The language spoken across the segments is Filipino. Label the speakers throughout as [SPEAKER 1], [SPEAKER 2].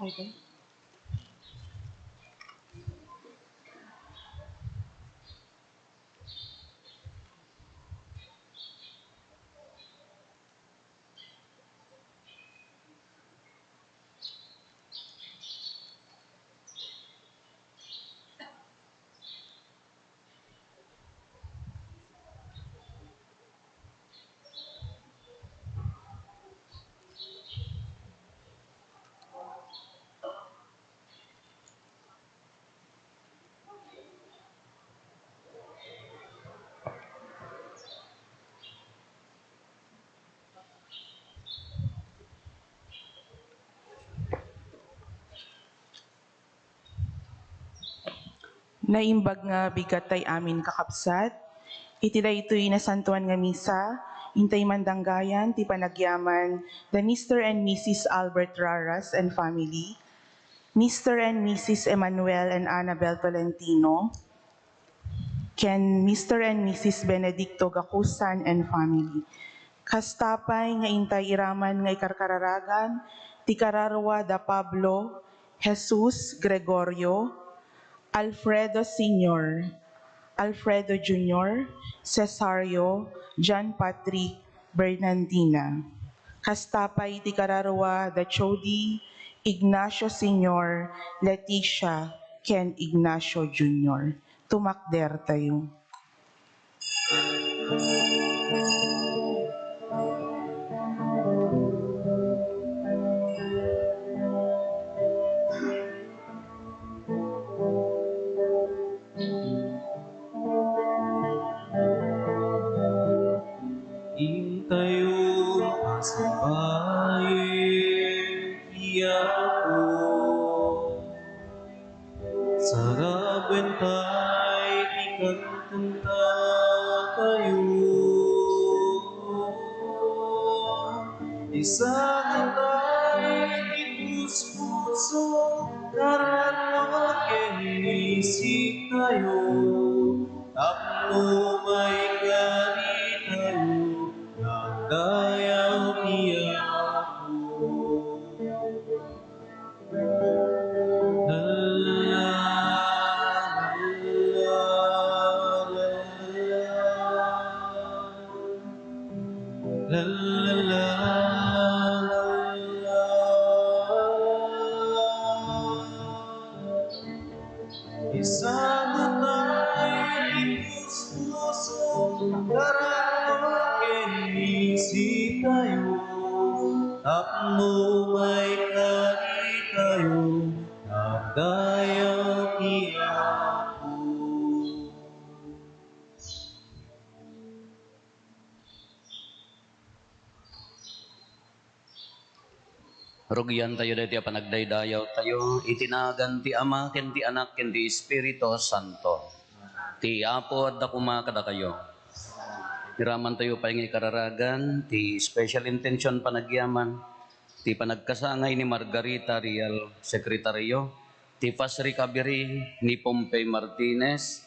[SPEAKER 1] Okay. Naimbag nga bigat tay amin kakabsat, iti daytoy nasantuan nga misa, intay mandanggayan ti panagyaman, the Mr. and Mrs. Albert Raras and family, Mr. and Mrs. Emmanuel and Annabel Tolentino, ken Mr. and Mrs. Benedicto Gacusan and family. Kastapay nga intay iraman nga ikarkararagan, ti Kararwa da Pablo, Jesus Gregorio, Alfredo Sr., Alfredo Jr., Cesario, John Patrick, Bernardina. Kastapay ti Kararwa da Chody, Ignacio Sr., Leticia, Ken Ignacio Jr. Tumakder tayo.
[SPEAKER 2] Intayo masambahin ako sarap bentay di kantanta tayo isang hintay di puso karanawa kenisip tayo tapno may gari tayo nagdayaw ako isang hintay di puso karanawa kenisip tayo tapno may gari tayo nagdayaw ako Rugyan tayo dati panagdaydayaw tayo, itinagan ti Ama, ken ti Anak, ken ti Espiritu Santo. Ti Apo at dakuma kada kayo. Iraman tayo pa yung ikararagan, ti special intention panagyaman, ti panagkasangay ni Margarita Real, Sekretaryo, ti fast recovery ni Pompey Martinez,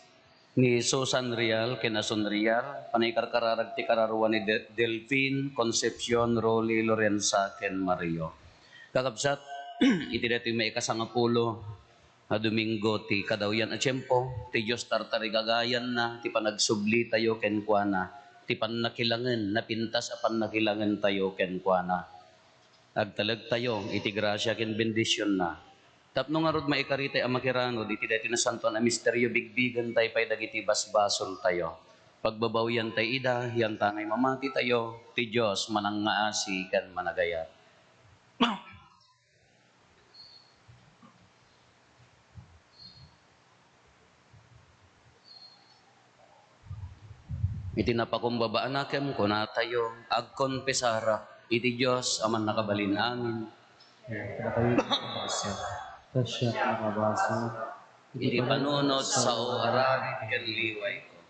[SPEAKER 2] ni Susan Real, Kenason Real, panaykarkararag ti kararuan ni Delphine, Concepcion, Rolly, Lorenza, Ken Mario. Kakabsat, iti dito may ikasangapulo na Domingo ti kadawyan at tiyempo, ti Diyos tartari gagayan na, ti panagsubli tayo kenkwana, ti pannakilangan, napintas apan nakilangan tayo kenkwana. Agtalag tayo, iti grasya ken bendisyon na. Tapno nga rod maikarita amakirano, iti dito na santo na misteryo bigbigan tayo pay dagiti basbasol tayo. Pagbabawyan tayo ida, yan tangay mamati tayo, ti Diyos manang ngaasi ken managayat. Iti napakumbabaan nakem kuna tayo agkonpesara iti Dios aman nakabalin amin.
[SPEAKER 3] Kada kayo nakabasa, tasya nakabasa,
[SPEAKER 2] Iti panunod sa oararit ken liway ko.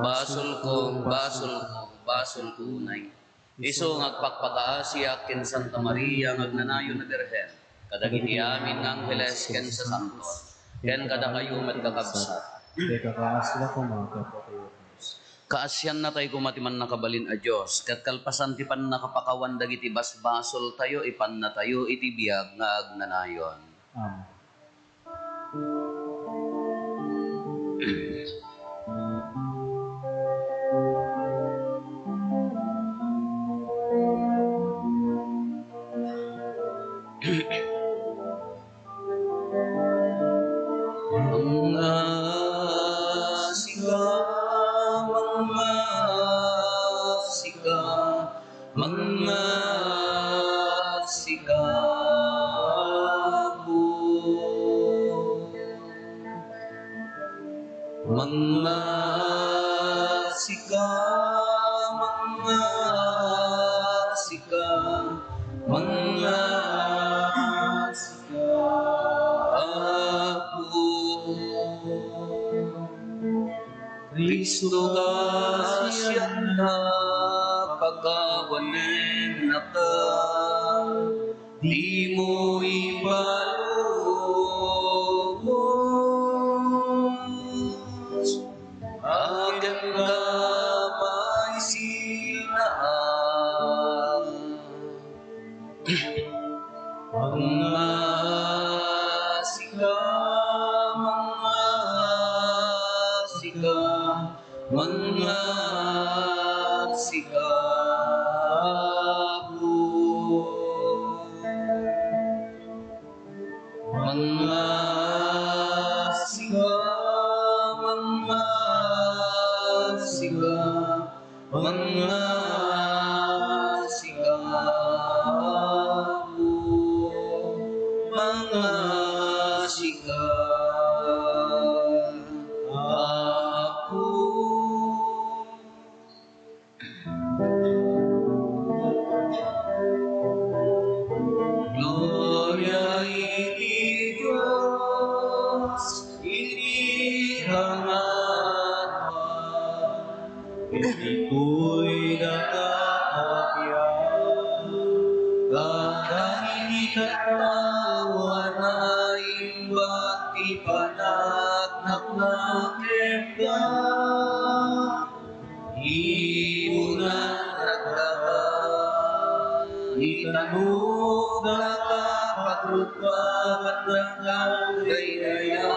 [SPEAKER 2] Basol ko unay. Iso ngagpakpakaasiak ken Santa Maria ngagnanayon na Birhen. Kadagiti amin ng Angeles ken sa Santos. Ken kada kayo met kakabsat.
[SPEAKER 3] kaya kakaas sila kumaga po kayo.
[SPEAKER 2] Kaasyan na tayo kumatiman na kabalin a Diyos. Kat kalpasan ti pan nakapakawan dagiti basbasol tayo, ipan na tayo, iti biyag nga agnanayon.
[SPEAKER 3] Amen.
[SPEAKER 2] Mga sika, mga sika, mga sika po. Mga sika, mga sika, mga sika po. Kristo kasyan na pagkawanin na ka, di mo ibalubos. Agan ka may sinaan, mga sika, mga sika, mga sika po. Mga sika, mga sika, mga sika po. Mga sika po. Gloria iti Diyos, iti hangatan, iti ko'y nakakapiyang, kadahili katawan na imbag ti panagnak na kemdan. Iunan nagdakan, itanog nakapagrupaman ng gayayawin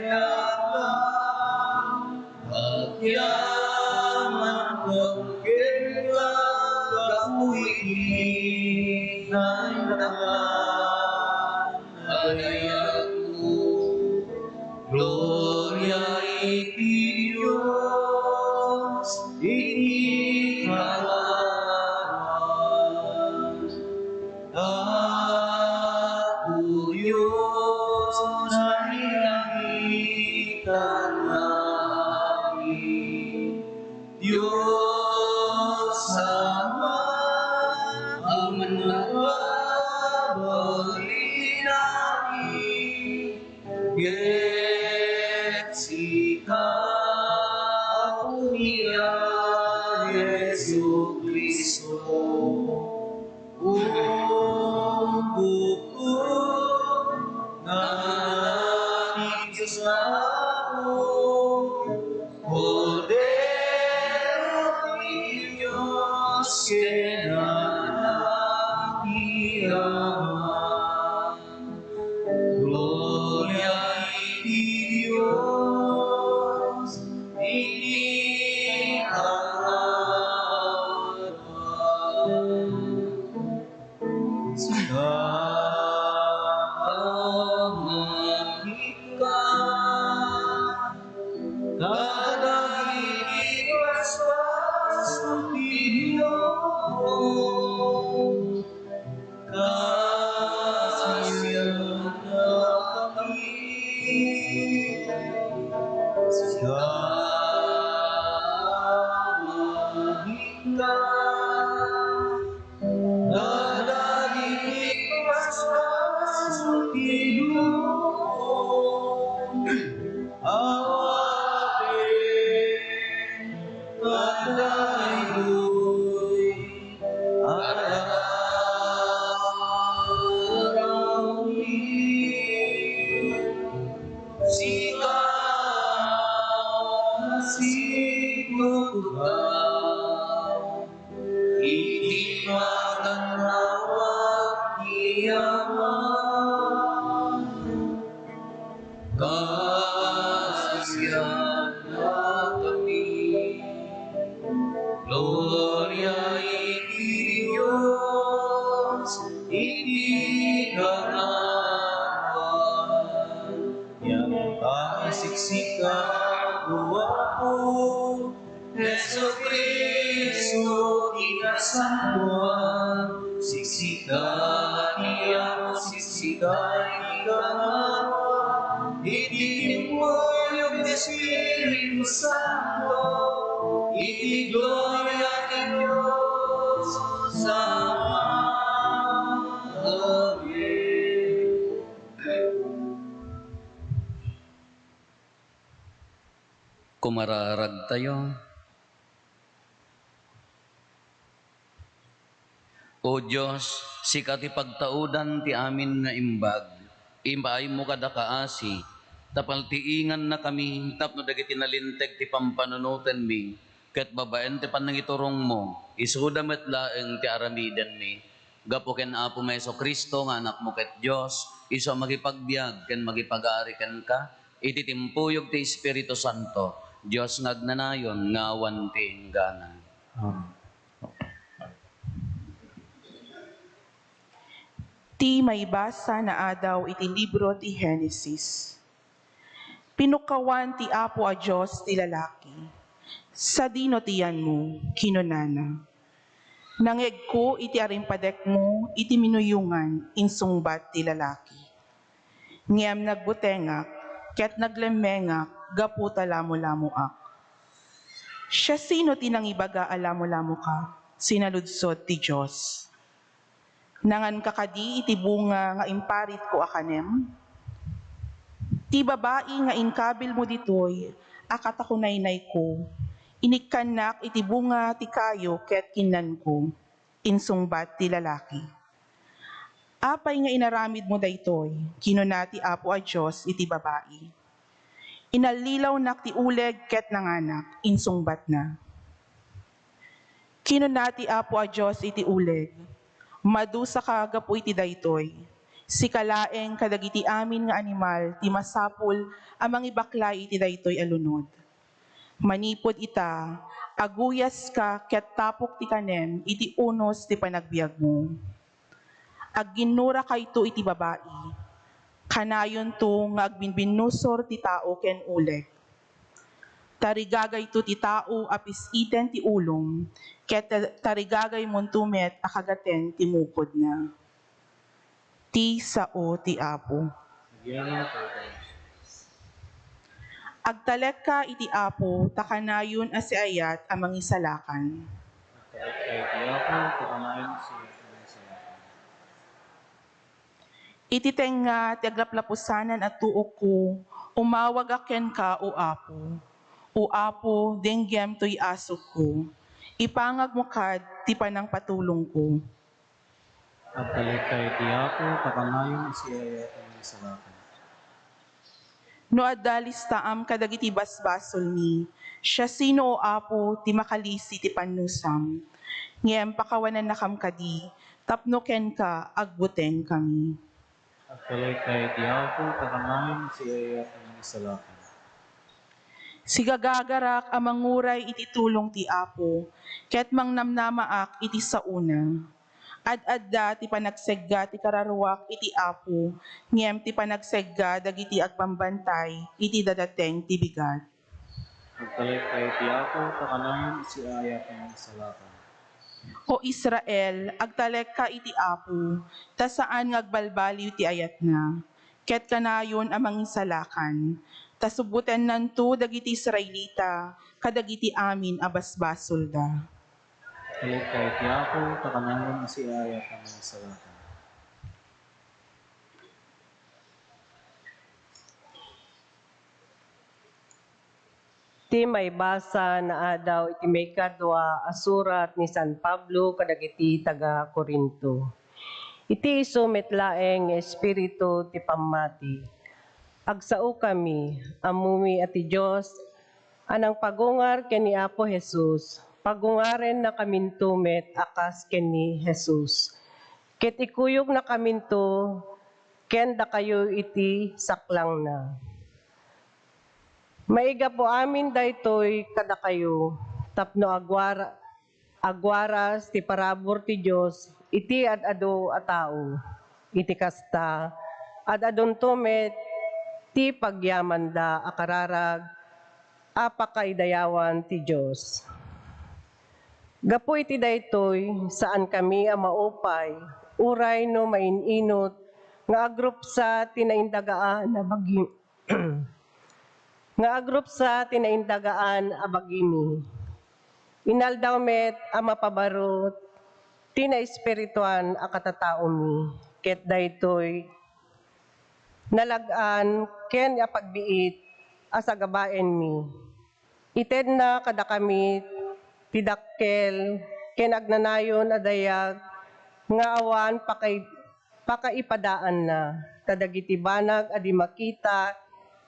[SPEAKER 2] yakan. Agyaman kong kailan kamuhin na naman agayag mo. Gloria iti Diyos, iti hangatan. Ako Diyos ay nakitan namin. Diyos Ama, aman nagpabali namin. Sika ako niya, Yesu Kristo. Bukod na ni Diyos ako, Cordero ni Diyos, kinanakiyaman. Gloria iti Diyos, iti hangatan. Kamahit ka, kadahili basbas ng Pilipinas. Kasyan na kami, kamahit ka, kadahili basbas ng Pilipinas. Awatin, kadayloy, arawin, sika Tutugaw, iti maganawag iyaman, kasiyan na kami. Gloria iti Diyos, iti ganawan, yang kasiksika guwapo, Yesu Cristo inasantuan, siksika niya, siksika iganawan, itimuyog ni Espiritu Santo, iti gloria ni Diyos sama. Amen. Kumararag tayo. O Diyos, sikat ipagtaudan ti amin nga imbag, impaay mo kada kaasi, tapal tiingan na kami, tapno dagiti nalinteg ti pampanunutan mi, ket babaen ti panangiturong mo, isuda met laeng ti aramiden mi, gapo ken Apo Meso Kristo nga anak mo ket Diyos, iso magipagbiag ken magipag-aari ken ka, iti timpuyog ti Espiritu Santo, Diyos ngagnanayon nga awan ti ingganan.
[SPEAKER 3] Amen.
[SPEAKER 1] Ti may basa na adaw iti libro ti Genesis. Pinukawan ti Apo a Diyos ti lalaki. Sa dino tiyan mo, kinunana. Nangeg ko iti arimpadek mo, iti minuyungan, insungbat ti lalaki. Ngem nagbutengak, ket naglemengak, gapu talamo-lamoak. Siya sino ti nangibaga alamo-lamo ka, sinaludsod ti Diyos. Nangan kakadi iti bunga nga imparit ko akanem. Ti babae nga inkabil mo ditoy, akatakunaynay ko. Inikkanak iti bunga ti kayo ket kinnan ko. Insungbat ti lalaki. Apay nga inaramid mo daytoy, kinuna ti Apo a Diyos iti babae. Inalilaw nak ti uleg ket nanganak, insungbat na. Kinuna ti Apo a Diyos iti uleg. Madusa ka gapu iti daytoy. Sikalaeng kadagiti amin nga animal ti masapul amang ibaklay iti daytoy alunod. Manipod ita, aguyas ka ket tapok ti kanem iti unos ti panagbiag mo. Agginura kayto iti babae. Kanayon to nga agbinbinusor ti tao ken uleg. Tarigagay to ti tao apis iten ti ulong, ket tarigagay montumet akagaten ti mukod na. Ti sao ti Apo.
[SPEAKER 3] Nagyaman tayo tayo.
[SPEAKER 1] Agtalek ka iti Apo, takanayon as ayat amang isalakan.
[SPEAKER 3] Kahit kayo tiya ko, pakanayon siya ang salakan.
[SPEAKER 1] Iti tenga ti aglaplapusanan at tuok ko, umawag aken ka o Apo. O Apo, denggem to'y asok ko. Ipangag mo kad ti panang patulong ko.
[SPEAKER 3] At talit kayo tiya ko, pakanayon siya ang salakan.
[SPEAKER 1] No adalis taam kadagiti basbasol mi, siya sino o Apo ti makalisi ti panusam. Ngem pakawanan na kam kadi, tapno ken ka agbuteng kami.
[SPEAKER 3] At talit kayo tiya ko, pakanayon siya ang salakan.
[SPEAKER 1] Sigagagarak amang nguray iti tulong ti Apo, ket mangnamnamaak iti sauna. Ad-adda ti panagsegga ti kararuak iti Apo, ngem ti panagsegga dagiti agpambantay iti dadateng ti bigat.
[SPEAKER 3] At talit kayo tiya ko, pakanayon siya ang salakan.
[SPEAKER 1] O Israel, agtalek ka iti Apo, ta saan ngagbalbaliw ti ayat na. Ket kanayon amang isalakan, ta subuten nanto dagiti Israelita, kadagiti amin abasbasol da.
[SPEAKER 3] Talit kayo tiya ko, pakanayon siya ang salakan.
[SPEAKER 4] Ti may basa na adaw iti may kadwa asurat ni San Pablo kadagiti taga Corinto. Iti iso metlaeng espiritu ti pammati. Agsao kami, amumi ati Diyos, Anang pagungar ken ni Apo Jesus, pagungaren na kamintumet akas ken ni Jesus. Ket ikuyog na kaminto, ken da kayo iti saklang na. Maiga po amin daytoy kada kayo, tapno agwaras ti parabor ti Dios iti adado a tao. Iti kasta adadon tumet ti pagyaman da akararag apakaidayawan ti Dios. Gapo iti daytoy saan kami a maupay, uray no maininot nga agrup sa tinaindagaan na bagi nga agrup sa tinaindagaan a bagimi. Inaldaw met a mapabarot tina espirituan a katatao mi, ket daytoy nalagaan ken a pagbiit a sagabaen mi. Ited na kada kami tidakkel ken agnanayon a dayag nga awan pakaipadaan na kadagiti banag a di makita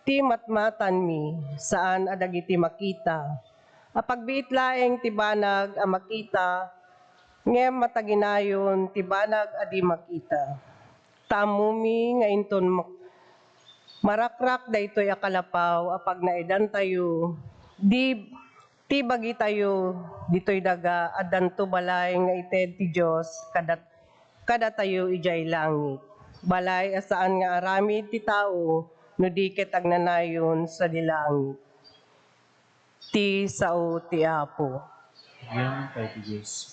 [SPEAKER 4] ti matmatan mi saan a dagiti makita. A pagbiit laeng ti banag a makita ngem mataginayon ti banag a di makita. Tamumi nga inton marakrak daytoy a kalapaw a pagnaidan tayo ti bagi tayo ditoy daga addanto balay nga ited ti Dios kada tayo ijay langit. Balay asaan nga aramid ti tao no di ket agnanayon sa dilangit. Ti sao ti Apo.
[SPEAKER 3] Yan kay ti Diyos.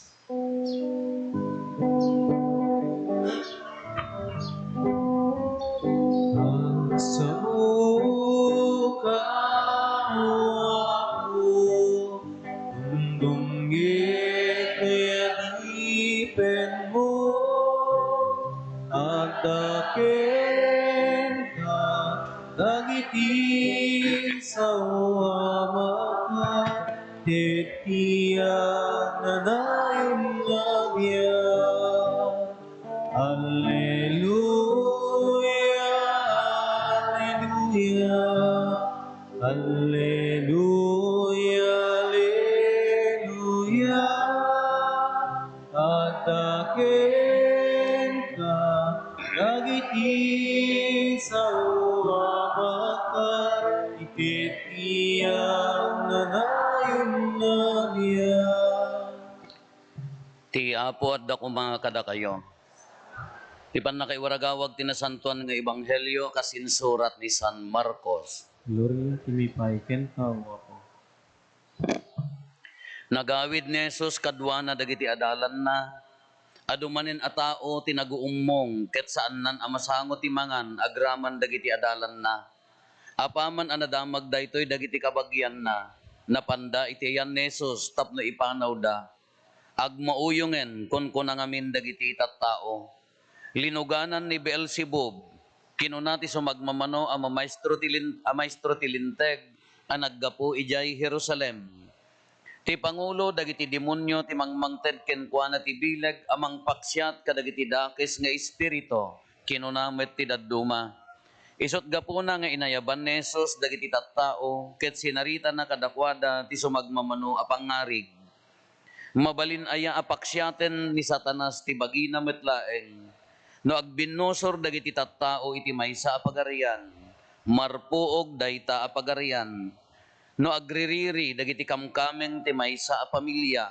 [SPEAKER 3] Sa ka ako, dumdumgit kayatipen mo, at daken ka, dagiti sa uwama ka, titiyak na nayon nagyan. Alleluia, alleluia, alleluia, alleluia. At akin ka, dagiti sa uwamakan, ititiyang na nayon nagyan.
[SPEAKER 2] Ti Apo at dako mga kada kayo. Ti panakaiwaragawag tinasantuan nga ebanghelyo kasinsurat ni San Marcos.
[SPEAKER 3] Gloria timipay ken tao ako.
[SPEAKER 2] Nagawid ni Jesus kadwa na dagiti adalan na adumanin a tao tinaguummong ket saan nan amasango ti mangan agraman dagiti adalan na. Apaman anadamag daytoy dagiti kabagyan na napanda iti yan ni Jesus tapno ipanaw da. Agmauyungen kun kunangamin dagiti tattao. Linuganan ni Beelzebub, kinunati sumagmamano ang maestro tilinteg, ang naggapo ijay Jerusalem. Ti Pangulo, dagiti demonyo, ti mangmangted kenkwana ti bileg, amang paksyat kadagiti dakes nga espirito, kinunamet ti dadduma. Isot gapo na nga inayaban ni Jesus, dagiti tattao, ket sinarita na kadakwada ti sumagmamano a pangarig. Mabalin aya apaksyaten ni Satanas ti bagina metlaeng. No agbinosor dagiti tattao iti maysa a pagarian, marpuog dayta a pagarian. No agririri dagiti kamkameng ti maysa a pamilya,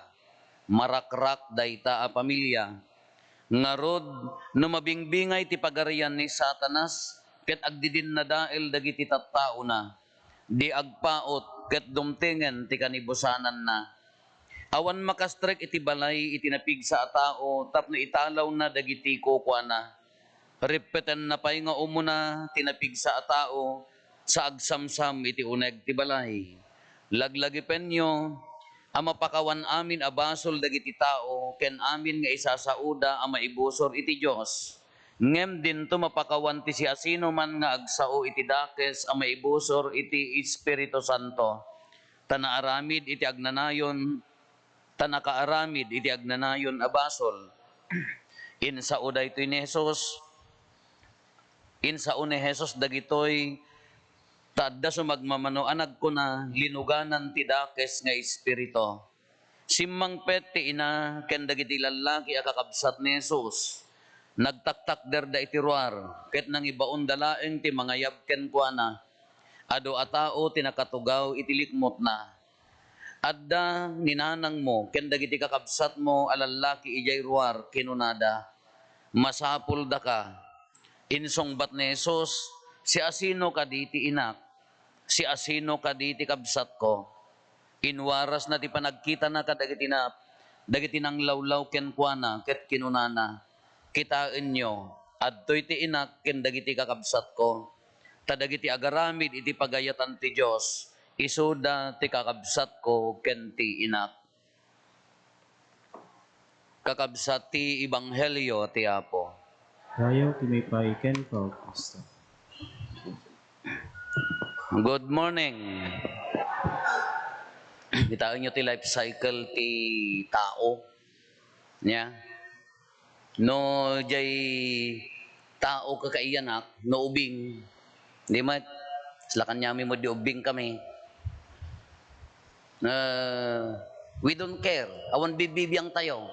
[SPEAKER 2] marakrak dayta a pamilya. Ngarod no mabingbingay ti pagarian ni Satanas, ket agdidin na dael dagiti tattao na, di agpaot ket dumtingen ti kanibusanan na. Awan makastrek iti balay iti napig sa tao tapno italaw na dagiti kokwana. Repeten na pay nga umuna tinapig sa tao sa agsamsam iti uneg ti balay. Laglagi penyo ang mapakawan amin abasol dagiti tao ken amin nga isasauda ang maibusor iti Dios. Ngem din to mapakawan ti siasino man nga agsao iti dakes ang maibusor iti Espiritu Santo. Tanaaramid iti agnanayon tanakaaramid iti agnanayon abasol. Insao daytoy ni Jesus. Insao ni Jesus dagitoy Tadda sumagmamano anag ko na linuganan ti dakes nga espirito. Simmang pet ti ina ken dagiti lalaki a kakabsat ni Jesus. Nagtaktak derda iti ruar ket nang ibaon dalaeng ti mangayab ken kuana. Ado a tao tinakatugaw iti likmot na. Adda ninanang mo ken dagiti kakabsat mo a lalaki ijay ruar kinunada. Masapul da ka. Insongbat ni Jesus, si asino ka diti inak, si asino ka diti kabsat ko. Inwaras na ti panagkita na dagiti nang lawlaw ken kuana ket kinunana. Kitain nyo, adtoy ti inak ken dagiti kakabsat ko. Tadagiti agaramid iti pagayatan ti Dios, isuda ti kakabsat ko ken ti inak. Kakabsat ti Ebanghelyo ti Apo.
[SPEAKER 3] Dayaw ti may paiken ka, O Kristo.
[SPEAKER 2] Good morning. Bitawan nyo ti life cycle ti tao. Nya? No, jay tao kakaiyanak, no ubing. Di mat, sila kanyami mo di ubing kami. We don't care. Awan bibibiyang tayo.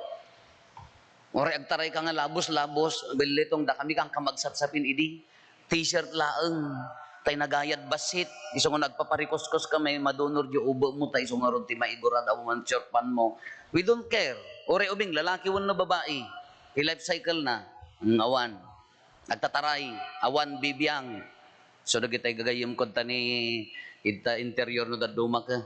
[SPEAKER 2] Ore agtaray ka nga labos-labos, bilitong da kami kang kamagsapsapin idi. T-shirt laeng. Tay nagayad basit, iso nga nagpaparikos-kos kami, madonor di ubo mo, tay iso nga ron ti maigurad, awan pan mo. We don't care. Ore ubing, lalaki wan na babae. I-life cycle na. Awan. Agtataray. Awan bibiyang. So nagitay gagayim ko ni ita interior no daduma ka.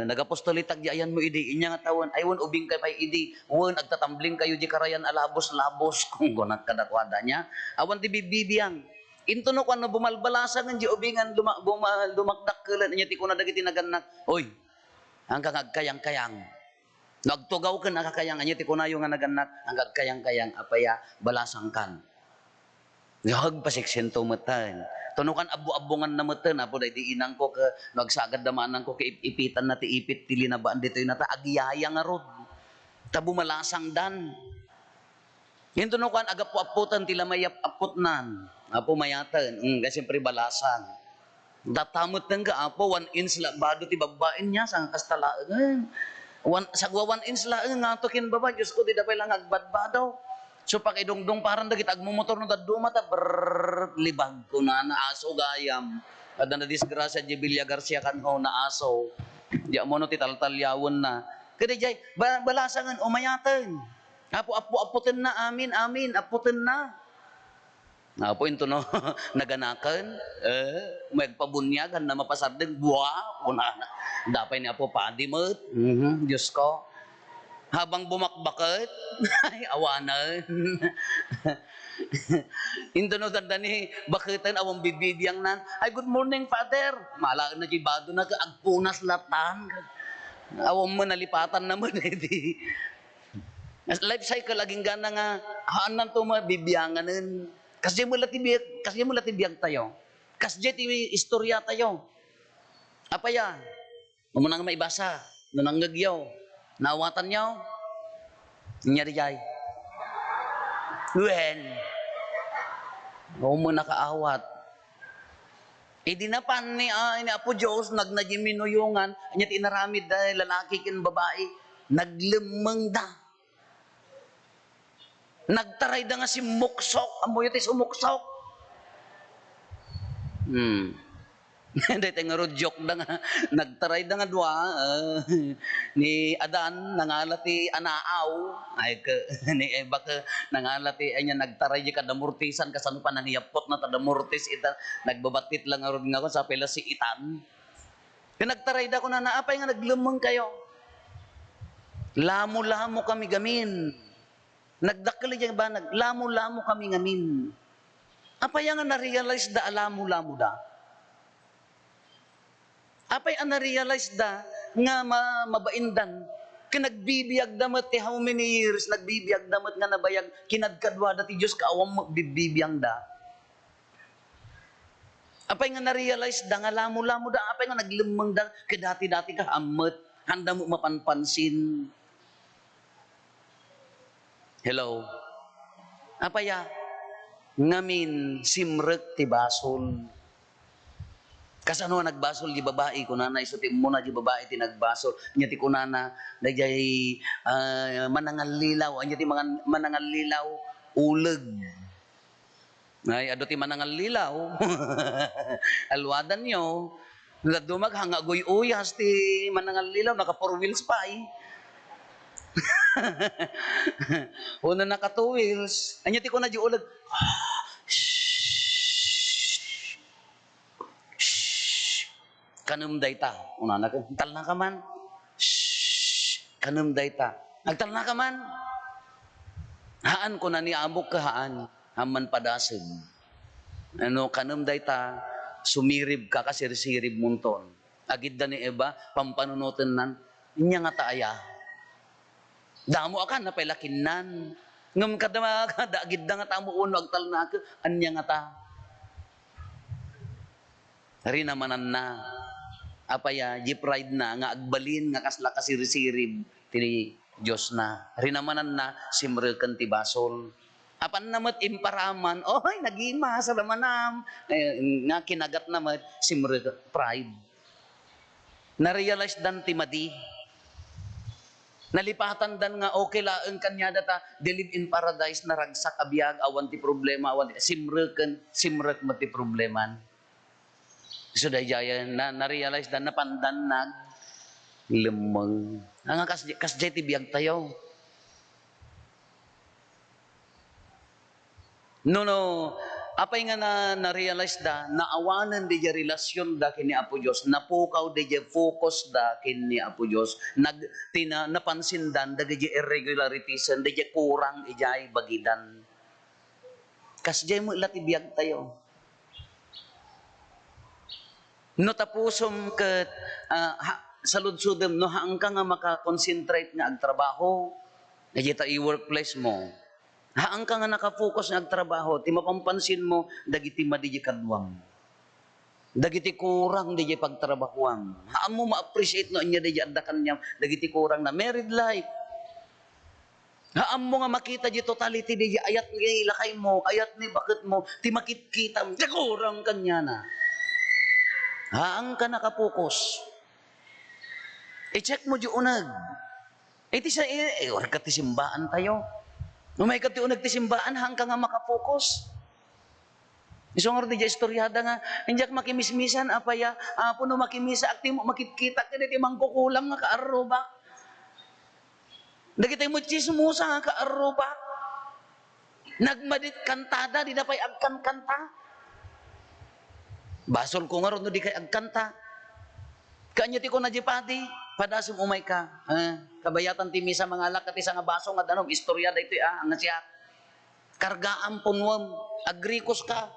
[SPEAKER 2] Nagapostolit di ayan mo idi. Inya nga tawon. Aywan ubing kay pay idi. Wan agtatambling kayo di karayan alabos-labos. Kung gunat kadakwada niya. Awan ti bibiyang. Into no na bumalbalasan ng di ubingan lumakdak kelan niya ti kuna dagiti naganak. Oy, hanggang agkayang-kayang. Nagtugaw ka nakakayang niya ti kuna yung nga naganak hanggang kayang-kayang apaya balasang kan. Yag pasiksento matan. Tunukan abu-abungan na matan apo di inang ko ka nagsagad damanan ko kay ipitan na ti ipit ti linabaan ditoy na ta agiyaya nga rod. Tabu malasang dan. Hinto no kan agapu-aputan ti lamayap aputnan. Apo mayatan, kasi siyempre balasan. Datamot ng ka, apo, 1 inch la, bado ti babain niya, sa kastalaan. Sagwa 1 inch la, nga to kin baba, Diyos ko, di dapay lang agbadbadaw. So, pakidongdong parang dagit, agmumotor no dadumata, libag ko na, aso gayam. At na disgrasya, Jibilia Garcia kanho, na aso. Di mo no, titaltalyawon na. Kaya jay, balasangan, umayatan. Apo-aputin na, amin, aputin na. Apo ito no, naganakan, magpabunyagan na mapasardin, buwa, una na. Dapay ni Apo padimot, Diyos ko. Habang bumakbakit, ay awanan. Ito no, dandani, bakitan, awang bibibiyang nan, ay good morning, Father. Malaan na jibado na, agpunas latan. Awang mo nalipatan naman, edi. Life cycle, laging gana nga, haanan to mabibiyanganin. Kasi mo latibiyag tayo. Kasi ti istorya tayo. Apaya, mamunang maibasa, nananggagyaw, nawatan niyaw, niya di jay. When, mo nakaawat. Di na pan ni Apo Diyos, nagnajiminuyogan, niya tinaramid dahil lalaki kin babae, naglemeng da. Nagtaray da nga si Muksok. Amoy ito sumuksok. Dahil tayo nga joke da nga. Nagtaray da nga dua. Ni Adan, nangalati anaaw. Ay, ni Eva ka, nangalati, ay niya nagtaray di kadamurtisan. Kasano pa naniyapot na tadamurtis. Ita, nagbabatit lang nga nga ko sa pila si Itan. Nagtaray da ko na naapay nga naglemeng kayo. Lamo-lamo kami gamin. Nagdakali dyan ba, naglamo-lamo kami ngamin. Apay nga na-realize da alamo-lamo da? Apay nga na-realize da nga mabaindan? Kinagbibiyag damat how many years nagbibiyag damat nga nabayag kinadkadwa dati Diyos kaawang magbibiyang da? Apay nga na-realize da nga lamo-lamo da? Apay nga naglimang da kadati-dati ka amat, handa mo mapanpansin. Hello. Apaya ngamin simrek ti basol. Kasano nagbasol di babae kunana isuti mo na di babae ti nagbasol nya ti kunana dayjay manangal lilaw anya ti manangal lilaw uleg. Ay ado ti manangal lilaw. Alwadan nyo. Dumag hanga uyas ti manangal lilaw naka four wheels pa eh. Una naka two wheels. Anya ti kuna di uleg. Kanum dayta. Una na ko. Tal na ka man. Kanum dayta. Agtal na ka man. Haan ko na ni amok ka haan. Haman padasig. Ano, kanum dayta. Sumirib ka kasirsirib munton. Agid da ni Eva. Pampanunutin nan. Inya nga taaya. Damo akan na pailakinan. Ngam kada agid da nga tamo uno agtal na ka. Anya nga ta. Rinamanan na. Apaya, di pride na, nga agbalin, nga kasla kasirisirib, tini Diyos na. Rinamanan na, simrekan ti basol. Apan namat imparaman, oy, nagima, sa lamanam. Nga kinagat namat, simrekan, pride. Na-realize dan ti madi. Nalipatan dan nga, okay laeng kanya data, they live in paradise, naragsak abiyag, awan ti problema, awan ti, simrek mati probleman. So dahil na-realize na napandan na lemeng. Ang kasjay ti biyag tayo. No, apay nga na-realize da, naawanan di relasyon da kini Apo Diyos, napukaw di focus da kini Apo Diyos, napansin dan, da di irregularities, di kurang ijay bagidan. Kasjay mo ilat ibiyag tayo. No tapusom ket saludsudem no haang ka nga maka-concentrate nga agtrabaho dagita i-workplace mo. Haang ka nga naka-focus nga agtrabaho ti mapampansin mo dagiti madi kadwam. Dagiti kurang di pagtrabahuam. Haam mo ma-appreciate no anya di addakan niya dagiti kurang na married life. Haam mo nga makita di totality di ayat ni ilakay mo, ayat ni bakit mo ti makikita mo kurang kanya na. Haang ka nakapokus. I-check mo di unag. Iti sa ka ti simbaan tayo. Umay ka ti unag ti simbaan, haang ka nga makapokus. Isong di istoryada nga, hindi ka makimismisan, apaya, puno makimisa, akti mo makikita ka ti mangkukulam nga kaarubak. Dagitay mo chismusa nga kaarubak. Nagmadit kantada, di na pa'y agkan kanta. Basol ko nga ron, no di kay agkanta. Kanya ti ko na jipati, padasong umay ka. Kabayatan ti misa mga alak, at isa nga baso nga danom, istorya da ito ang siya. Kargaan punwam, agrikos ka.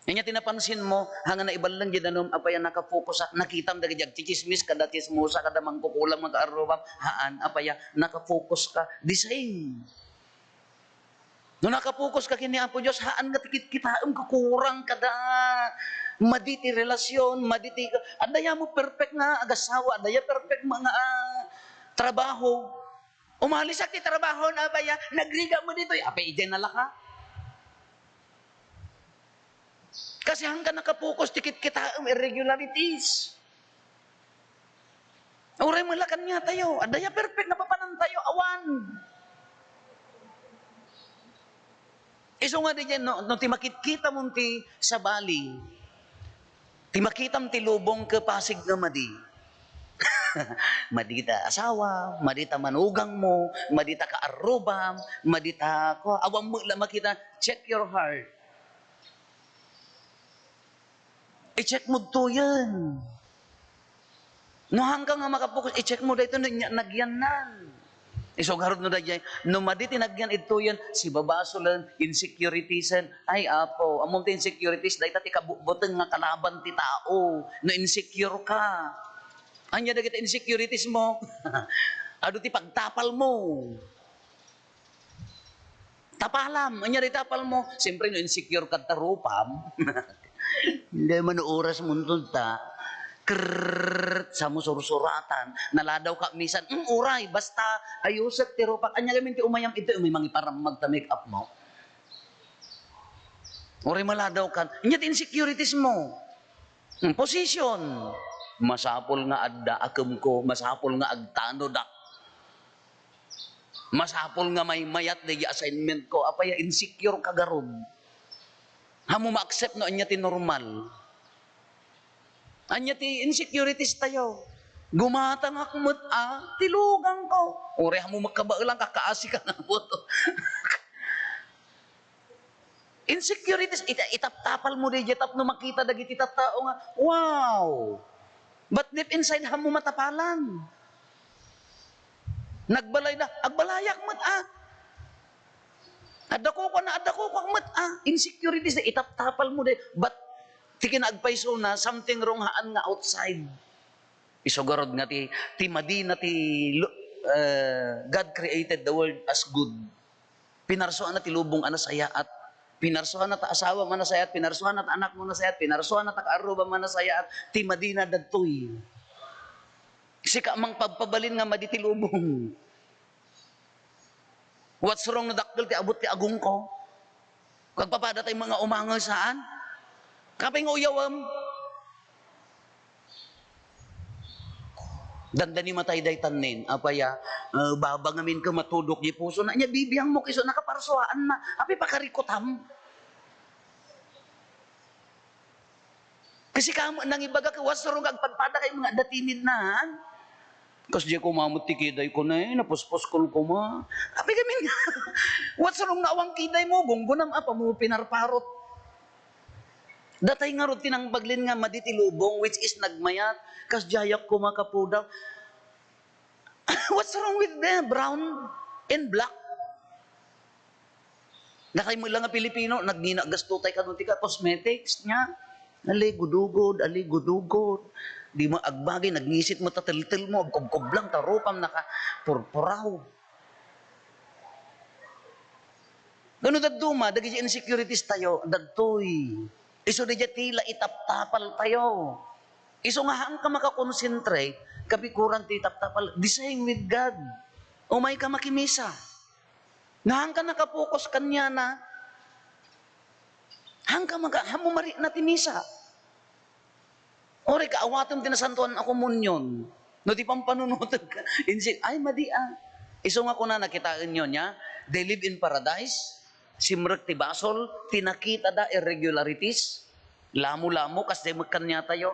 [SPEAKER 2] Kanya tinapansin mo, hanga na ibalang di danom, apaya nakapokus sa, nakitam da kajag, chichismis, kada chismusa, kada mangkukulang, mga kaarubam, haan, apaya, nakapokus ka, the same. No nakapokus ka kini Apo Diyos, haan nga kita kukurang kada maditi relasyon, maditi adaya mo perfect nga agasawa, adaya perfect mga trabaho. Umalis ti trabaho na baya, nagriga mo dito, apay ijay nala ka. Kasi hanggang nakapokus, tikit kita irregularities. Uray malakan nga tayo, adaya perfect na papanan tayo, awan. Iso nga di dyan, no ti makikita mo ti sa bali, ti makitam ti lubong ke pasig nga madi. Madita asawa, madita manugang mo, madita kaarubam, madita ko, awang mo lang makita, check your heart. I-check mo to yan. No hanggang nga makapokus, i-check mo dito, nagyanan. Isogarod no dayay, no maditi nagyan ito yan, si babasolan, insecuritiesen, ay apo, among ti insecurities, dahi ti kabuteng nga kalaban ti tao, no insecure ka. Anya da kita insecurities mo, ado ti pagtapal mo. Tapalam, anya di tapal mo, siyempre no insecure ka tarupam, hindi man oras mo ta, sa mo sursuratan, naladaw ka misan, uray, basta ayusat tiro pa, anya gamin ti umayam ito, may mangiparam magta-make up mo. Uri maladaw kan. Inyat insecurities mo. Position. Masapol nga adda akem ko, masapol nga agtano dak. Masapol nga may mayat na assignment ko, apaya insecure kagarod. Hamo ma-accept no anya ti normal. Anya ti insecurities tayo. Gumatang akmet tilugang ko. Ore hamo magkabailang kakaasi ka na po to. Insecurities, itap-tapal mo di tap no makita dagiti tao nga, wow! But deep inside, hamo matapalan. Nagbalay na, agbalayak mat Adda ko mat Insecurities, itap-tapal mo di. But, tikin agpaiso na, something wrong haan nga outside. Isogarod nga ti madina God created the world as good. Pinarsoan na ti lubong sayaat. Pinarsuhan na ta asawa man sayat, pinarsuhan na ta anak mo na sayat, pinarsuhan na ta kaaruba man sayat, ti madina dadtoy. Sika mang pagpabalin nga maditilubong. What's wrong na dakkel ti abot ti agong ko? Kagpapada tay mga umangoy saan? Kaping uyawam. Dandani matay day tanin, apaya, babangamin ka matudok di puso na niya, bibiyang mo kiso, nakaparsuaan na, api pakarikotam. Kasi kamo, nang ibaga ka, wasarong agpadpada kayo mga datinid na, kasi di ko mamot ti kiday ko na napuspos ko ma. Api kami nga, wasarong nawang kiday mo, gunggunam apa mo pinarparot. Datay nga ro tinangbaglin nga maditilubong, which is nagmayat, kas jayak ko makapudaw. What's wrong with them? Brown and black. Nakay mo lang nga Pilipino, nagninagastutay ka ka cosmetics niya. Aligudugod. Di mo agbagay, nagnisit mo tatiltil mo, agkubkub lang, tarupam, nakapurpuraw. Ganun daduma, dagi insecurities tayo, dadtoy. Iso di tila itap-tapal tayo. Iso nga hang ka makakonsentrate, kapikuran ti itap-tapal, the same with God. Umay ka makimisa. Nahang ka nakapokus kanya na, hang mo mari na timisa. Ore ka, awatom tinasantuan ako munyon. No di pang panunutan ka. Ay, madia. Iso nga ko na nakitaan nyo niya, they live in paradise, simrek ti basol, tinakita da irregularities, lamo-lamo, kasi magkanya tayo,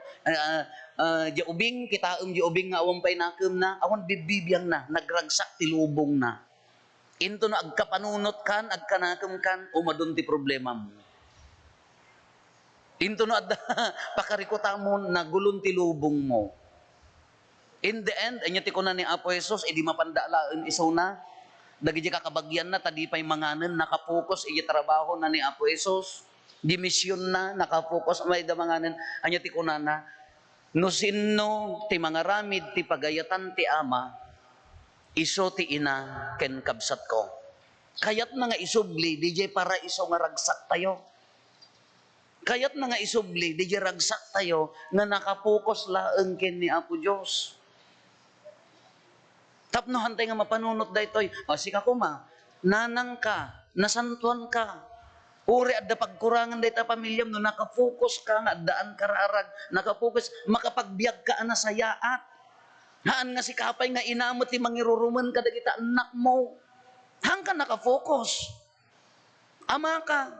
[SPEAKER 2] di ubing, kitaam di ubing nga awang painakem na, awan bibibiyang na, nagragsak ti lubong na. Into na agkapanunot kan, agkanakem kan, umadun ti problema mo. Into na pakarikuta mo, nagulon ti lubong mo. In the end, anya ti ko na ni Apo Jesus, edi mapandalaan iso na, dagiti kakabagyan na, tadi pa'y manganan, nakapokus, iya trabaho na ni Apo Jesus, di misyon na, nakapokus, may damanganan, anya ti kunana, no sinno, ti mga ramid, ti pagayatan ti ama, iso ti ina, ken kabsat ko. Kayat na nga isubli, di jay para iso nga ragsak tayo. Kayat na nga isubli, di jay ragsak tayo, nga nakapokus laeng ken ni Apo Diyos. Tapno hantay nga mapanunot daytoy. Sika ko nanang ka, nasantuan ka. Uri adda pagkurangan dayta pamilyam no nakapokus ka nga addaan kararag, nakapokus makapagbiag ka ana sayaat. Haan nga si kapay nga inamot ti mangiruruman ka dagita anak mo. Hang ka nakafokus. Ama ka.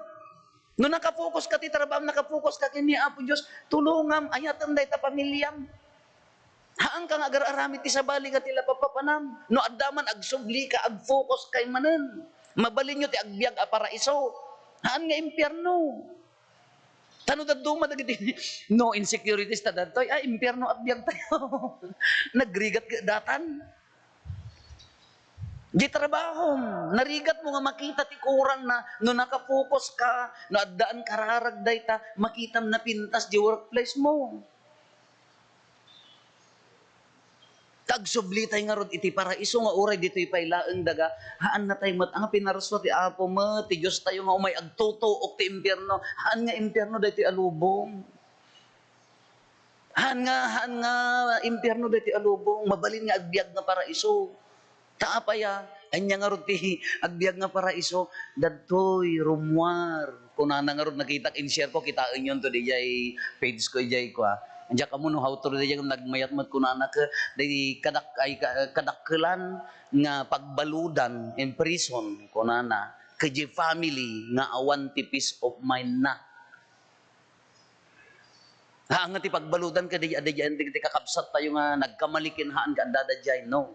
[SPEAKER 2] No nakafokus ka ti trabaho, nakafokus ka kini Apo Dios, tulungam ayatan dayta pamilyam. Haan ka nga agar-aramid ti sabali ka tila papapanam. No addaman agsubli ka, ag-focus kay manen. Mabalin nyo ti agbiag a paraiso. Haan nga impyerno. Tano daduma dagiti no insecurities ta dadtoy, impyerno agbiag tayo. Nagrigat datan. Di trabaho, narigat mo nga makita ti kurang na no nakapokus ka, no addaan kararag dayta, makitam na pintas di workplace mo. Tagsubli tayo nga rod iti paraiso nga uray dito ipailaeng daga, haan na tayo ang pinarso ti Apo mo, ti Diyos tayo nga umay agtutuok ti impyerno, haan nga impyerno dito alubong. Haan nga impyerno dito alubong, mabalin nga agbiag nga paraiso. Taapaya, anya nga rod ti agbiag nga paraiso, dadtoy rumwar, kunana nga ron nakita in-share ko, kitain yun to dijay page ko, ijay ko Andiyan ka mo no, how to dijay kung nagmayat mat kunana ka, di kadakkelan nga pagbaludan in prison, kunana, kajay family nga awan ti peace of mind na. Nga ti pagbaludan ka, di kakabsat tayo nga nagkamalikinhaan ka dadadjay, no.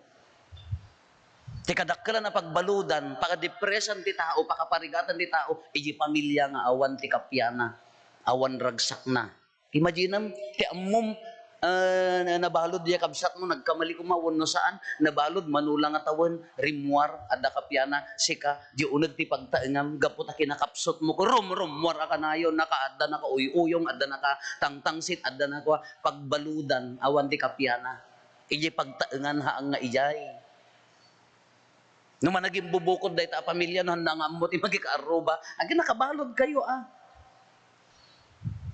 [SPEAKER 2] Ti kadakkelan na pagbaludan, pakadepresan ti tao, pakaparigatan ti tao, iji pamilya nga awan ti kapyana, awan ragsak na. Imagine ti ammom nabalod diya kabsat mo, nagkamali kumawon no saan, nabalod manulang atawan, rimwar, adda kapyana, sika, di unag ti pagtaengam, gapot a kinakapsot mo, rumwar ka na yun, adda naka uyong, adda naka tangtangsit, adda naka pagbaludan, awan ti kapyana. Iji pagtaengan haang nga ijay. No man naging bubukod dahil ta pamilya no handa nga amot magikaaruba, agi nakabalod kayo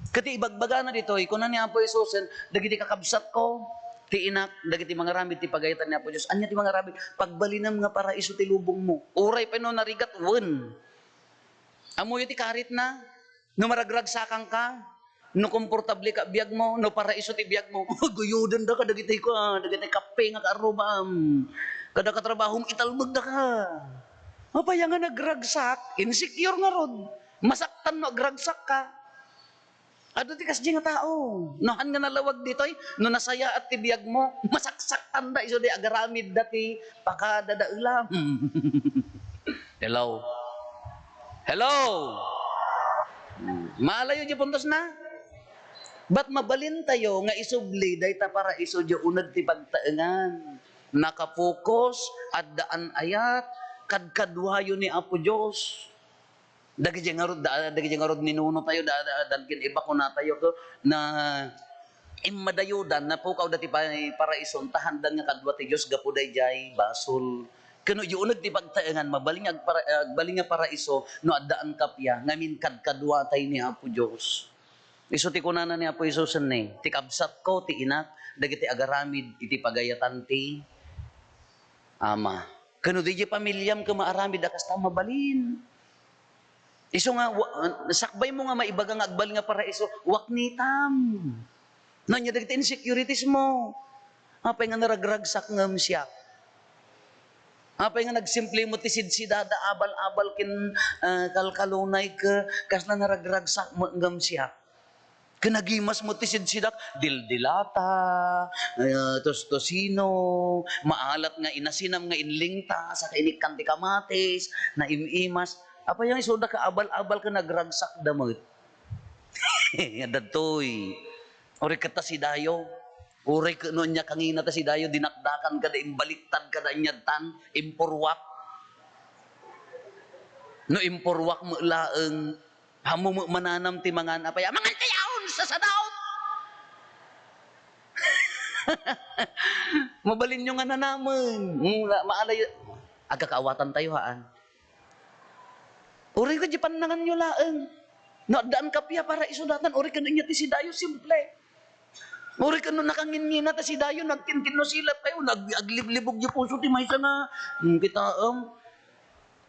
[SPEAKER 2] Kati ibagbaga na dito, kung na ni Apo Isus, dagiti kakabsat ko, ti inak, dagiti mga ramid, ti pagayatan ni Apo Diyos, anya ti mga ramid, pagbalinam nga para iso ti lubong mo. Uray pa no narigat, wen. Amoy ti karit na, no maragragsakang ka, no komportable ka biyag mo, no para iso ti biyag mo, guyudan da ka, dagiti ko, dagiti kape nga kaarubam, kada katrabahong italmag da ka. Mapaya nga nagragsak, insecure nga rod, masaktan no, agragsak ka. Ado ti kasdi nga tao. Nohan nga nalawag ditoy, no nasaya at tibiyag mo, masaksak tanda iso di agaramid dati pakadadaulam. Hello. Hello. Malayo di puntos na. Ba't mabalin tayo nga isubli day ta para iso di unag ti pagtaengan. Nakapokus at daan ayat kadkadwayo ni Apo Diyos. Dagi jangarod ninuno tayo dalgin iba ko na tayo ko na imadayudan na pukaw dati para isontahan dan nga kadwa ti Dios gapuday jay basol kano yunag ti pagtaengan mabaling agbaling nga para iso no addaan kapya ngamin kadkadwa tay ni Apo Dios. Iso ti kunana ni Apo Isus ni ti kabsat ko ti inak dagiti agaramid iti pagayatan ti ama. Kano di pamilyam ka maaramid akas ta mabalin. Iso nga, sakbay mo nga maibagang agbal nga para iso, waknitam. Nanya dagiti insecurities mo. Apay nga naragragsak ngam siya. Apay nga nagsimple mo ti sidsidada, abal-abal kin kalkalunay ka, kas na naragragsak ngam siya. Kanagimas mo ti sidsidak, dildilata, tostosino, maalat nga inasinam nga inlingta, sa kainikkan ti kamatis, na imimas. Apa yang isuda ka abal-abal ka nagragsak damot. Adatoy. Uri ka ta si dayo. Uri ka no nya kangina ta si dayo dinakdakan ka da imbaliktad ka da inyadtan impurwak. No impurwak mo laeng hamo mo mananam ti mangan apaya mangan tayaon sa sadaot. Mabalin nyo nga na naman. Maalay aga kaawatan tayo haan. Uri ka di panangan nyo laeng. Naadaan kapya para isudatan. Uri ka niya ti si dayo simple. Uri ka no nakangin-ngina ta si dayo. Nagkinkin no silat tayo. Nagliblibog yung puso ti maysa nga. Kita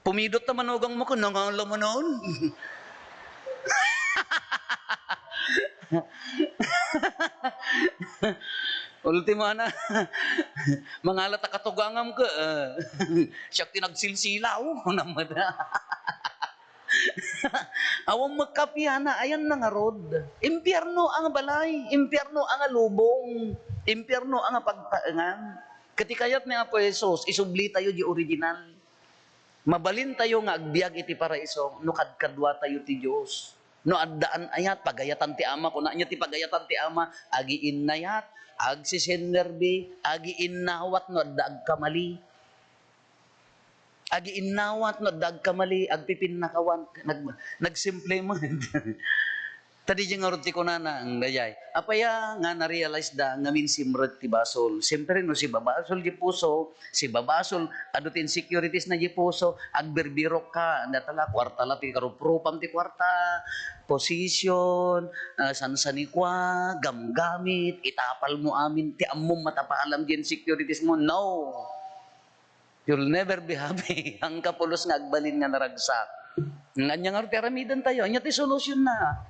[SPEAKER 2] pumidot na manugang mo ko. Nangalam mo noon. Ultimo na. Mangalat ta katugangam ka. Siya tinagsilsilaw. Naman na. Awang magkapiyana, ayan na nga rod. Impyerno ang balay, impyerno ang lubong, impyerno ang pagtaengan. Katikayat ni Apo Jesus, isubli tayo di original. Mabalin tayo nga agbiag iti paraiso, no kadkadwa tayo ti Diyos. No addaan ayat, pagayatan ti Ama, kung naanya ti pagayatan ti Ama, agiin nayat, agsisenderbi, agiin nawat, no addaag kamali. Agi inawat no dag kamali agpipin nakawan nagsimple mo tadi jeng ngarot ti kunana ang dayay apaya nga na-realize da ngamin simret ti basol siyempre no si babasol di puso si babasol adot insecurities na di puso agberbirok ka datala kwarta la ti karupropam ti kwarta position sansanikwa gamgamit itapal mo amin ti ammom matapaalam di insecurities mo no. You'll never be happy. Ang kapulos nga agbalin nga naragsak. Nga nga rin, piramidan tayo. Anya ti solusyon na.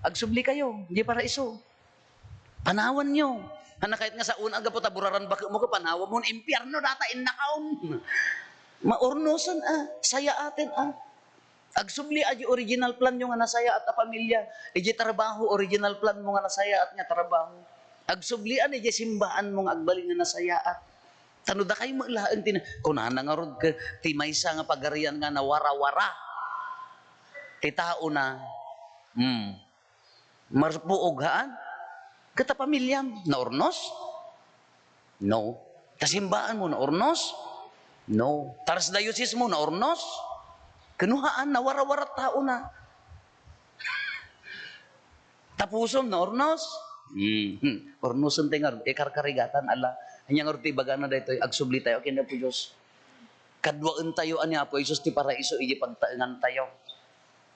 [SPEAKER 2] Agsubli kayo, di para iso. Panawan nyo. Hana kahit nga sa una aga po taburaran baka mo ko panawan mo, impyerno data in nakaon. Maurnosan saya atin Agsubli aji original plan yung nga nasaya at pamilya. Iji trabaho, original plan mo nga nasaya at nga trabaho. Agsublian iji simbaan mo nga agbaling nga nasaya at tanuda kayo maglaang kunana nga rod ka, ti maysa nga pagarian nga na wara-wara. Ti tao na, marpuoghaan, kata pamilyam, na ornos? No. Tasimbaan mo na ornos? No. Taras dayosis mo na ornos? Kanuhaan na wara-wara tao na. Tapusom na ornos? Ornoson tayo nga, karkarigatan ala. Hanyang orti baga na dito, agsubli tayo, okay na po Diyos. Kadwaan tayo ani Apo Isus ti paraiso, iji pagtaengan tayo.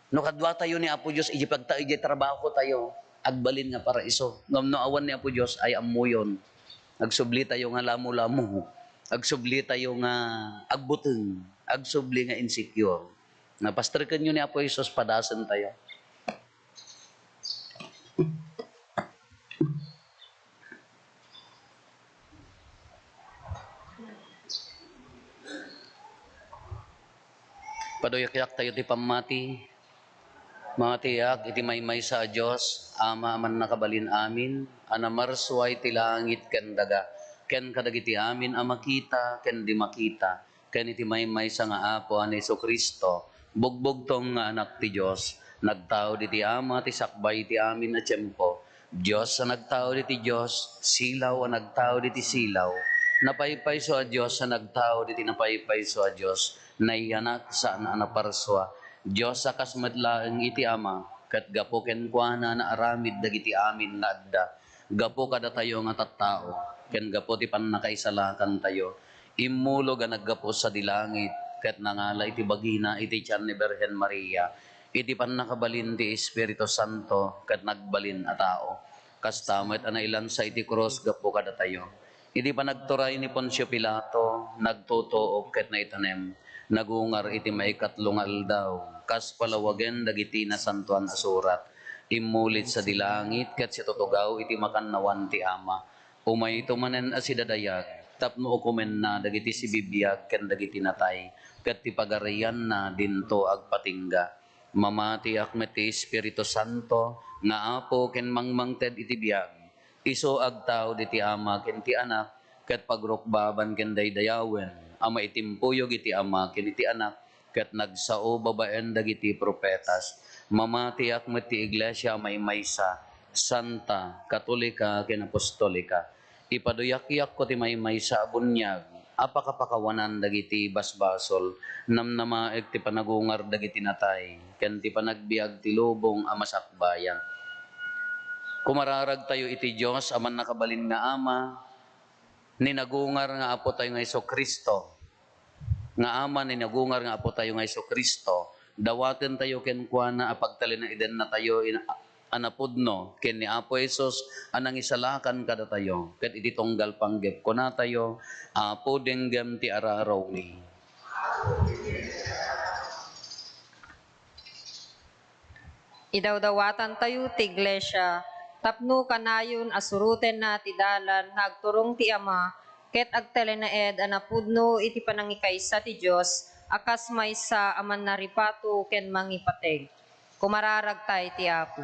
[SPEAKER 2] No kadwa tayo ni Apo Diyos, iji pagta, iji trabaho tayo, agbalin nga paraiso. Ngam no awan ni Apo Diyos, ay amuyon. Agsubli tayo nga lamo-lamo. Agsubli tayo nga agbuteng. Agsubli nga insecure. Napastrikan nyo ni Apo Isus, padasan tayo. Padoyak-yak tayo ti pamati. Mga tiyak, iti maymay sa Diyos, Ama man nakabalin amin, anamarsway ti langit ken daga, ken kadagiti amin makita, ken di makita, ken iti maymay sa nga Apo ani Hesu Kristo, bugbog tong nga anak ti Diyos, nagtao di ti Ama, ti sakbay ti amin na tiyempo, Diyos sa nagtao di ti Diyos, silaw ang nagtao di ti silaw, napaypay so a Diyos sa nagtao di ti napaypay so a Diyos, naiyanak sa anaparswa, Diyos sa kasmadlaeng iti Ama, kat gapo ken kuana na aramid dagiti amin na adda. Gapo kada tayo nga tattao, ken gapo ti pannakaisalakan tayo. Imulo ga naggapo sa dilangit, ket nangala iti bagina iti tiyan ni Birhen Maria. Iti pannakabalin ti Espiritu Santo, ket nagbalin a tao. Kastamet anailan sa iti cross gapo kada tayo. Iti panagturay ni Poncio Pilato, nagtutuop ket naitanem. Nagungar iti maikatlong aldaw, kas palawagen dagiti na santuan asurat, imulit sa dilangit, ket si tutugaw iti makannawan ti Ama, umay tumanen asidadayag, tapno ukumen na dagiti si bibiyag, ken dagiti natay, ket ti pagarian na dinto agpatingga, mamati akmet ti Espiritu Santo, nga Apo ken mangmangted iti biyag, iso agtaw di ti Ama ken ti Anak, ket pagrukbaban ken daydayawen, ama itimpuyog iti Ama ken iti Anak ket nagsao babaen dagiti propetas mamati akmet ti iglesia maymaysa santa katolika ken apostolika ipaduyak-yak ko ti maymaysa a bunyag apakapakawanan dagiti basbasol namnamaek ti panagungar dagiti natay ken ti panagbiag ti lubong a masakbayan kumararag tayo iti Dios aman nakabalin nga Ama ninagungar nga Apo tayo nga Hesu Kristo. Nga Ama ninagungar nga Apo tayo nga Hesu Kristo. Dawaten tayo ken kuana apagtalin na iden na tayo anapudno ken ni Apo Hesus anang isalakan kada tayo. Ket iti tunggal panggep ko na tayo Apo denggem ti araraw ni.
[SPEAKER 5] Idawdawatan tayo ti iglesia, tapno kanayon asuruten na ti dalan, nagturong ti Ama, ket agtalenaed anapudno iti panangikaysa ti Dios, akas maysa aman naripato ken mangipateg. Kumararagtay ti Apo.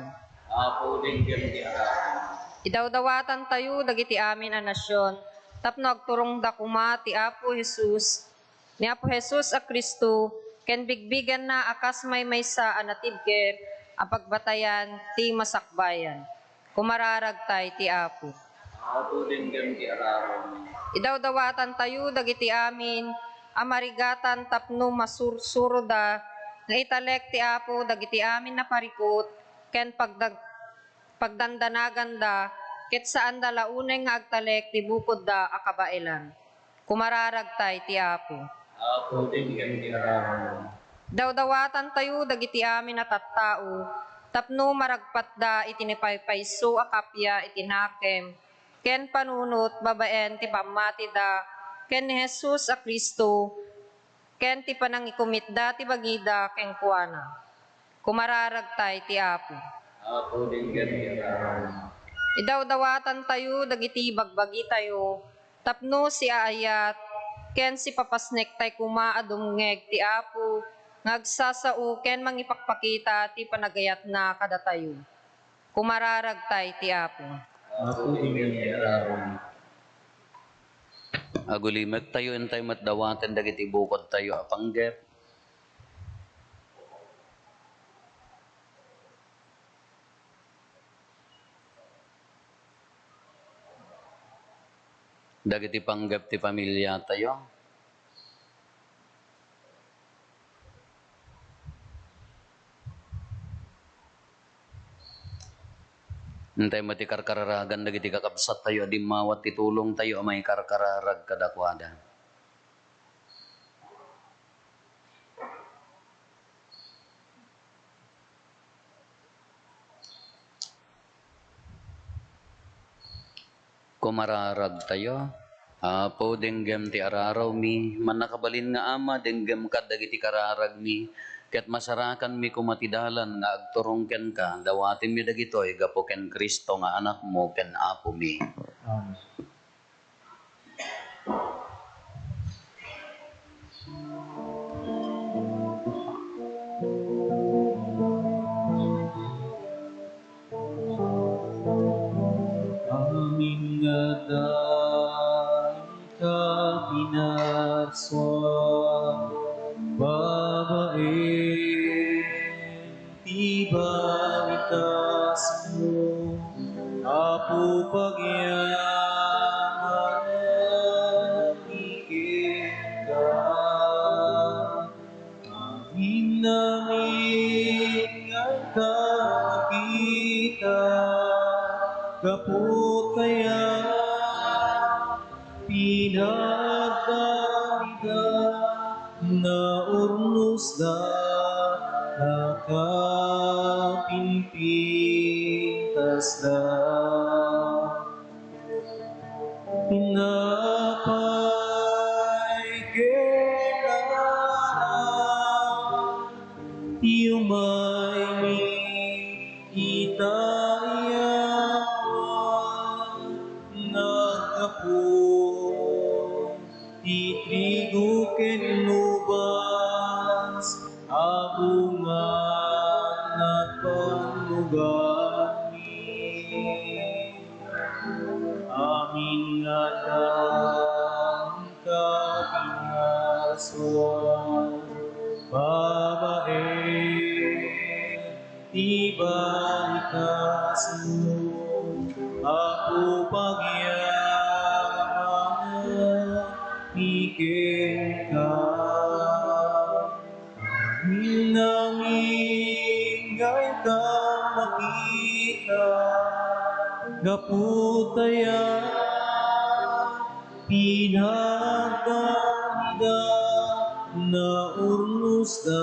[SPEAKER 2] Apo denggem ti araraw.
[SPEAKER 5] Idawdawatan tayo dagiti amin a nasyon, tapno agturong dakuma ti Apo Jesus, ni Apo Jesus a Kristo, ken bigbigan na akas maysa anatibker, apagbatayan ti masakbayan. Kumararagtay ti Apo.
[SPEAKER 2] Apo denggem ti araraw.
[SPEAKER 5] Idawdawatan tayo dagiti amin, amarigatan tapno masursuroda, nga italek ti Apo dagiti amin na parikot, ken pagdandanaganda, ket saan da launay nga agtalek ti bukod da akabailan. Kumararagtay ti Apo.
[SPEAKER 2] Apo denggem ti araraw.
[SPEAKER 5] Dawdawatan tayo dagiti amin na tattao, tapno maragpat da itinipaypayso akapya itinakem, ken panunot babaen ti pamati da, ken ni Jesus a Kristo, ken ti panangikumitda ti bagida ken kuana. Kumararagtay ti Apo.
[SPEAKER 2] Apo dinggam ti araw.
[SPEAKER 5] Idawdawatan tayo dagiti bagbagi tayo tapno si aayat ken si papasnek tay kumaadumngeg ti Apo ngagsasao ken mangipakpakita ti panagayat na kada tayo. Kumararagtay ti Apo.
[SPEAKER 3] Apo dinggam ti araw.
[SPEAKER 2] Agulimet tayo entay matdawaten dagiti bukod tayo apanggep. Dagiti panggep ti pamilya tayo. Entay mati karkararagan dagiti kakabsat tayo di mawat titulong tayo may karkararag kadakwada. Kumararag tayo. Apo denggem ti araraw mi, man nakabalin nga ama, denggem kad dagiti kararag mi, ket masarakan mi kumatidalan nga agturong ken ka, dawatin mi dagitoy gapo ken Kristo nga anak mo ken apo mi.
[SPEAKER 3] Amen. Aming daing kapinaswan, babae, ti balitas mo, Apo pagyaman, ikin ka. Amin namin ang kakita, kaput kaya pinagdamida na urnos da nakapimpintas da. Pinapay kailangan Iyumay mi itayawan nagkapon ti trigo ken lubas abungan nagpanlugan mi. Amin nga dang kapinaswan, babae, di balikas mo, Apo pagyaman, ikin ka. Amin namin ngay ka makita, gaputaya pinagdamida na urnos da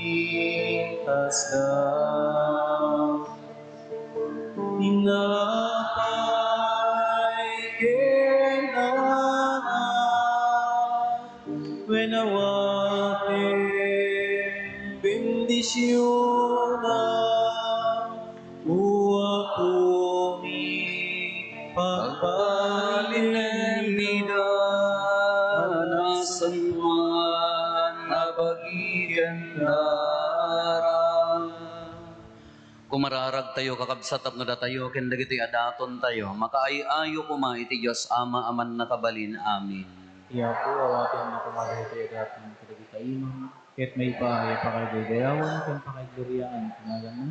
[SPEAKER 3] nakapimpintas da. Tinapay kailangan wenawaten bendisyonan uwa kumi pagpalinen nida nasan man nabagigan dara.
[SPEAKER 2] Kumararag tayo kakabsat no datayo ken dagiti adaton tayo, makaayayo kuma iti Dios Ama aman nakabalin. Amin.
[SPEAKER 3] Iya po, awatin na kumagay tayo dating kadagita imam, ket may paaya pa kayo gayawan, ken pa kayo gloriaan, kinagan mo,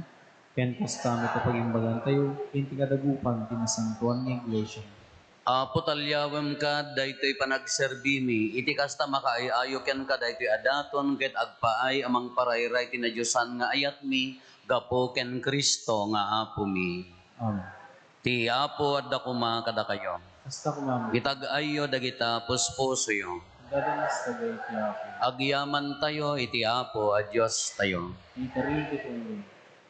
[SPEAKER 3] ken kastami kapag imbagan tayo, ken tikadagupan, tinasantuan ng iglesia.
[SPEAKER 2] Apo talyawem ka daytoy panagserbimi, iti kasta makaayayo ken ka daytoy adaton ket agpaay amang parayray tina Diosan nga ayat mi, gapo ken Kristo nga apo mi.
[SPEAKER 3] Amen.
[SPEAKER 2] Ti apo adda kuma kada kayo.
[SPEAKER 3] Hasta kumami,
[SPEAKER 2] Itag-ayo dagita puspuso yo.
[SPEAKER 3] dadanas tagay tiyapo,
[SPEAKER 2] Agyaman tayo iti apo a Dios tayo.
[SPEAKER 3] itarito kong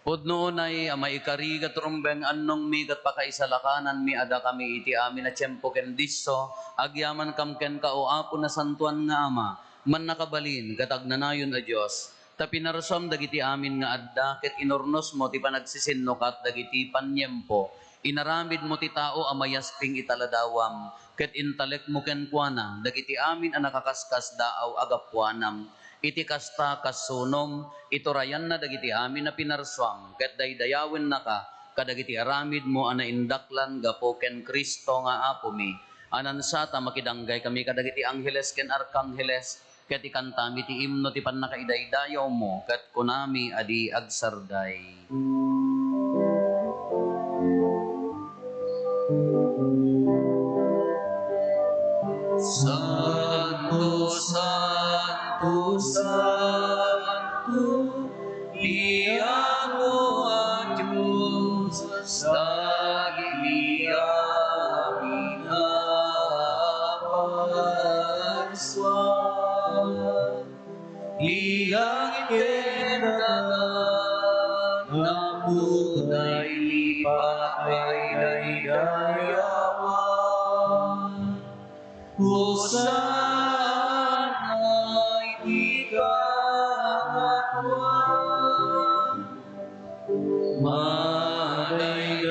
[SPEAKER 2] Pudno ay amay ikarigat rumbeng annong mi kat pakaisalakanan mi ada kami iti amin na tiyempo ken disso agyaman kam ken ka o apo na santuan nga ama man nakabalin katagnanayon a Dios ta pinarsom dagiti amin nga adda ket inornos mo ti panagsisinno kat dagiti panyempo inaramid mo ti tao amayasping italadawam ket intalek mo ken kuana dagiti amin a nakakaskas daaw agapuanam iti kasta kasunom iturayan na dagiti amin na pinarswam ket daydayawen na ka kadagiti aramid mo ana indaklan gapo ken Kristo nga apo mi anansata makidanggay kami kadagiti angheles ken arkangheles ket ikantami ti imno ti pannakaidaydayaw mo ket kunami adi agsarday. Santo, Santo, Santo, Diamo a Diyos, lagi amin aparswan. Iyang ikendagan, namunay lipatay daydayawan. Hosana ikatawan, madaydayan,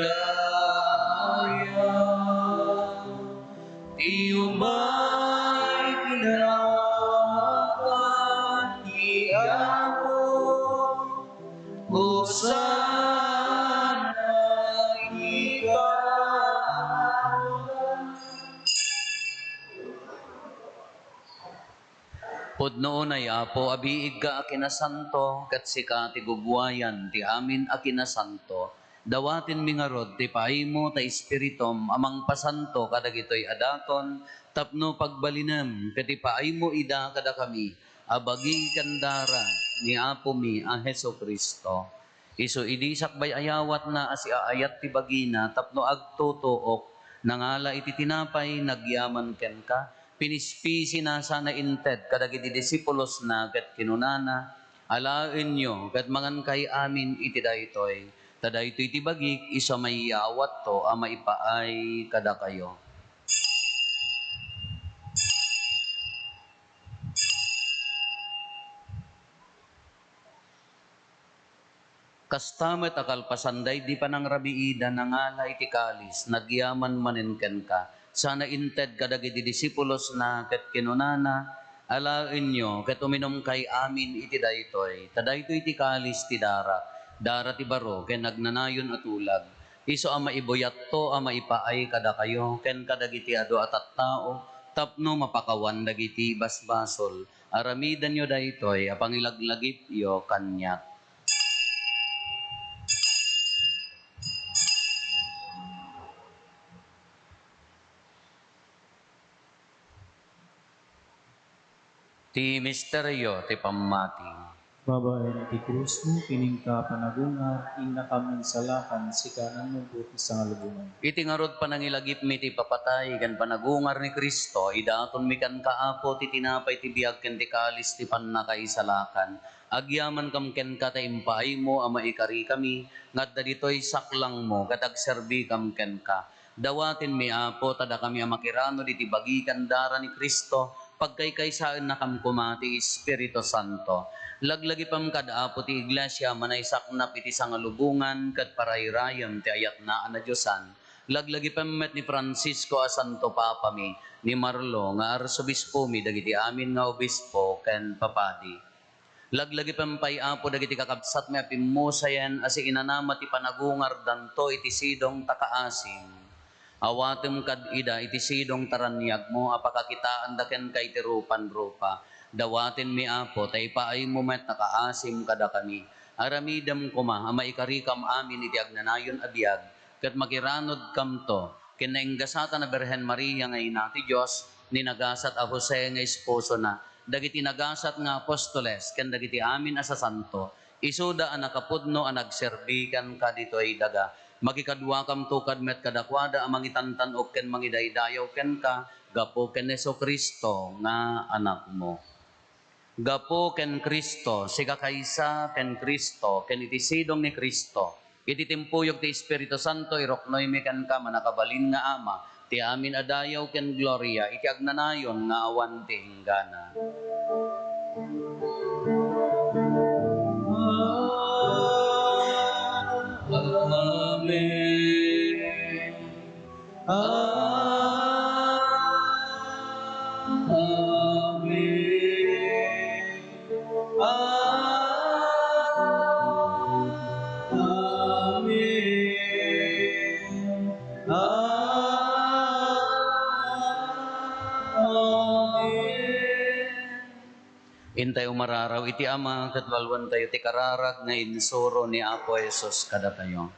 [SPEAKER 2] tiyumay tinawagan ni Apo. Hosana ikatawan. Pudnoon ay apo, abiig ka akinasanto, kat sika ti gugwayan, ti amin akinasanto. Dawatin mi nga rod, ti paimo ta espiritom, amang pasanto, kadagitoy adaton, tapno pagbalinem, kat ti paimo ida kada kami, abagi kandara, ni apo mi, a Heso Kristo. Iso idi sakbay ayawat na asi aayat ti bagina, tapno agtutuok, nangala iti tinapay, nagyaman ken ka, pinispisi na sana inted kadagiti disipulos na ket kinunana alaen nyo ket mangan kay amin iti daytoy tadaytoy ti bagik iso mayawat to a maipaay kada kayo. Kastamet akal pasanday di panangrabiida nangala iti kalis nagyaman maninken ka sana inted kadagiti disipulos na ket kinunana alaen nyo ket uminom kay amin iti daytoy tadaytoy iti kalis ti dara ti baro ken nagnanayon atulag iso a maibuyat to a maipaay kada kayo ken kadagiti adu a tattao tapno mapakawan dagiti basbasol aramidan nyo daytoy a pangilaglagip yo kanyak. Ti misteryo ti pammati.
[SPEAKER 3] Babaen ti krus mo, pining ka panagunga, ina kami salakan, sikanan mo buti sa ngalubungan.
[SPEAKER 2] Iti ngarod panangilagip mi ti papatay kan panagungar ni Kristo idaton mi kan kaapo ti tinapay ti biag ken ti kalis ti pannakaisalakan agyaman kam ken kata impaay mo ama ikari kami ngadda ditoy saklang mo kat agserbi kam ken ka dawatin mi apo tada kami amakirano diti bagikan dara ni Kristo pagkaykaysaan na kam kumati Espiritu Santo laglagi pam kada apo ti iglesia manay saknap iti sangalubungan kat parayrayam ti ayat na ana Diosan laglagi pammet ni Francisco a Santo Papa mi ni Marlo nga arsobispo mi dagiti amin nga obispo ken papadi laglagi pampay apo dagiti kakabsat mi apimusayan asi inanama ti panagungar danto iti sidong takaasim awatem kad ida iti sidong taranyag mo apakakitaan daken kay ti rupan-rupa dawatin mi apo tay paay mo met nakaasim kada kami aramidam kuma ama ikarikam amin iti agnanayon abiyag ket makiranod kam to kinainggasata na Berhen Maria nga ina ti Dios ni nagasat a Jose nga esposo na dagiti nagasat nga apostoles ken dagiti amin a sasanto isuda a nakapudno a nagserbi kan kaditoy daga makikadwa kam tukad met kadakwada amang itantan ok ken mangidaydayaw ken ka gapo ken Heso Kristo nga anak mo. Gapo ken Kristo, siga kaysa ken Kristo, ken iti sidong ni Kristo. Iti timpuyog ti Espiritu Santo, iroknoy mi ken ka manakabalin nga Ama, ti amin adayaw ken gloria, iti agnanayon nga awan ti hinggana. Amen. Intay umararaw iti Ama, katwalwan tayo ti kararag nga insuro ni Apo Jesus kada tayo.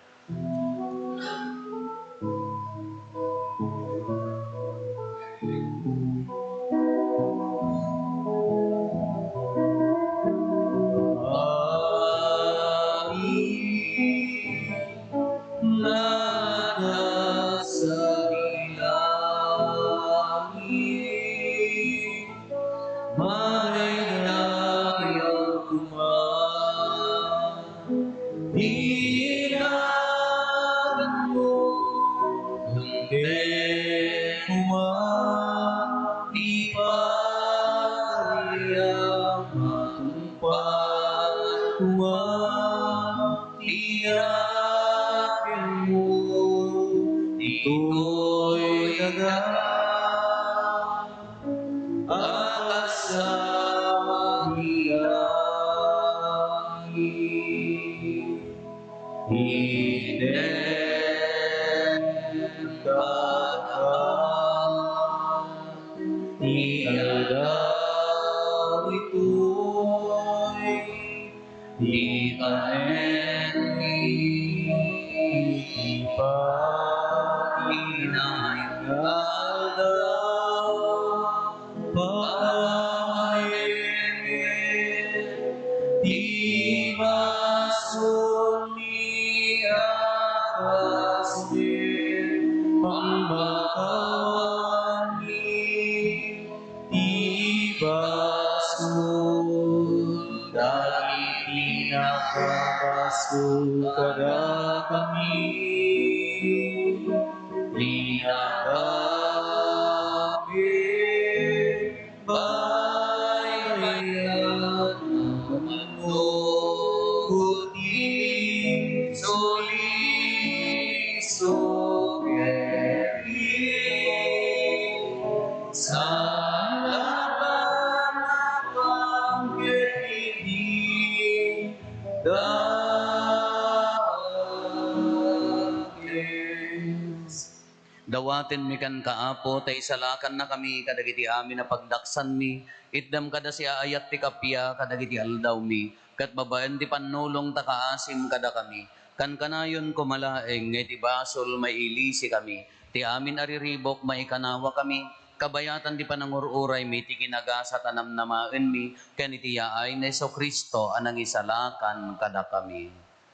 [SPEAKER 2] Dawaten mi kan kaapo, tay salakan na kami kadagiti amin na pagdaksan mi, itdam kada si aayat ti kapya kadagiti aldaw mi, kat babaen ti panulong ta kaasim kada kami, kan kanayon kumalaeng, iti basol may ilisi kami, ti amin ariribok maikanawa kami, kabayatan di panangururay mi, ti kinagasa tanam namaen mi, ken iti yaay na Hesus Kristo anang isalakan kada kami.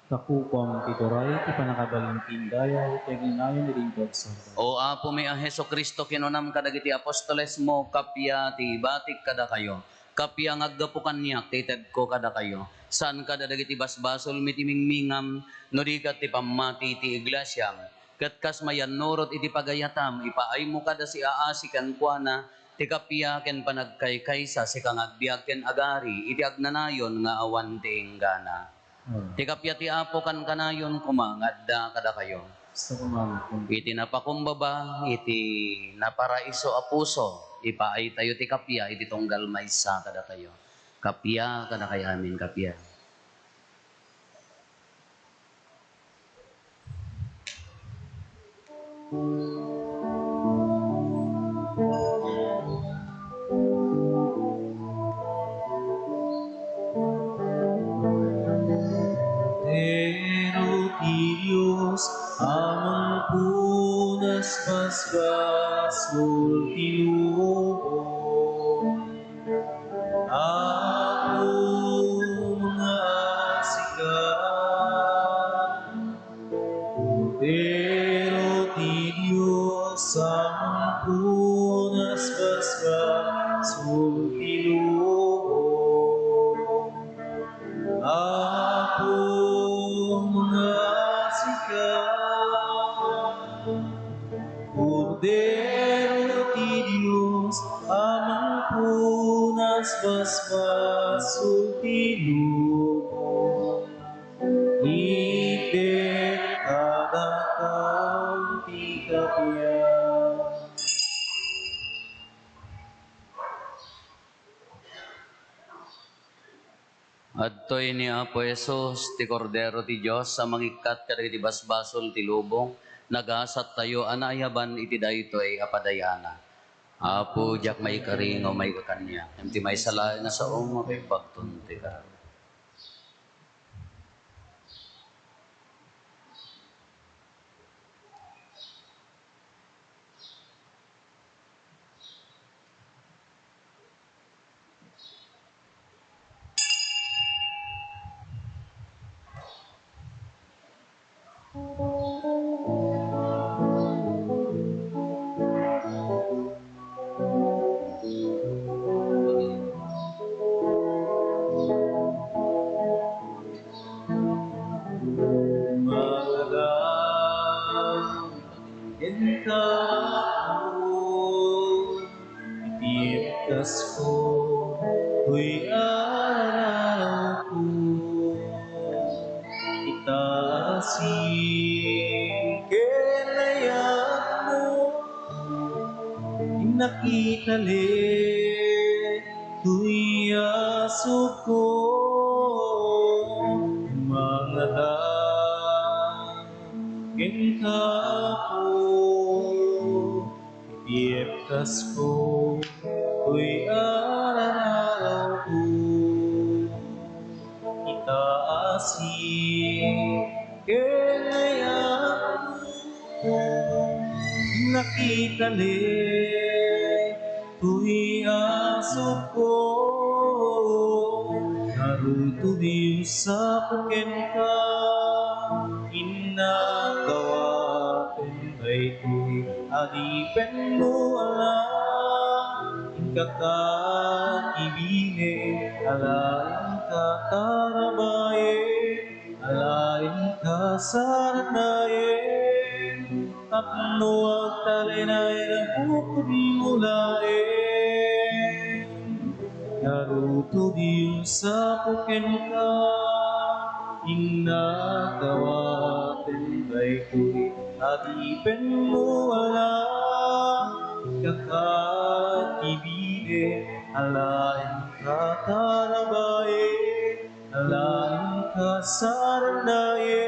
[SPEAKER 3] Nakupang tituray, ti panakabalintin dayaw, teginayon ni Ringkod Sorba.
[SPEAKER 2] O Apo mi a Hesus Kristo kinunam kadagiti apostoles mo, kapya ti batik kada kayo. Kapya ngaggapukan niyak, tited ko kada kayo. Saan kada dagiti basbasol mi timingmingam, no di kat ti pamati ti iglesyam. Kat kas mayan norot iti pagayatam, ipaay mo kada si aasikan kuana, ti kapya ken panagkaykaysa si kang agbiag ken agari, iti agnanayon nga awan ti inggana. Ti kapya ti Apo kan kanayon kumangadda kada kayo.
[SPEAKER 3] Gusto ko mamapun.
[SPEAKER 2] Iti napakumbaba, iti naparaiso a puso, ipaay tayo ti kapya, iti tunggal maysa kada tayo. Kapya kada kay amin, kapya.
[SPEAKER 3] Diyos, amang punas basbasul tinubong. Ako mga sikat, pero ti Diyos, amang punas basbasul tinubong. Cordero ti Diyos, amang punas basbaso tinubong. Ite kada ti kapiyan.
[SPEAKER 2] Adtoy ni Apo Jesus, ti Kordero ti Diyos, sa mangikat kadagiti basbasol ti lubong, nagasat tayo anayaban iti daytoy apadayana. Apo, jak may karing o may kakanya, ti may sala na sa umo, may pagtunti ka.
[SPEAKER 3] Ko, huy araw ko, itaasin kinayak mo, inakitali, huy aso ko, mga dagin ka po, itieptas ko, huy araw ko, itaasin kinayak mo, nakitali, huy aso ko, naruto di sa puken ka, inagawaten ay ko'y adipen mo alam, kakakibine, alain ka tarabaye, alain ka saranaye, tapno ang talinay na bukod mulae. Naruto Diyos sa puken ka, inagawaten ay ko'y adipen mo alam, kakakibine, alain ka tarabaye, alain ka saranaye,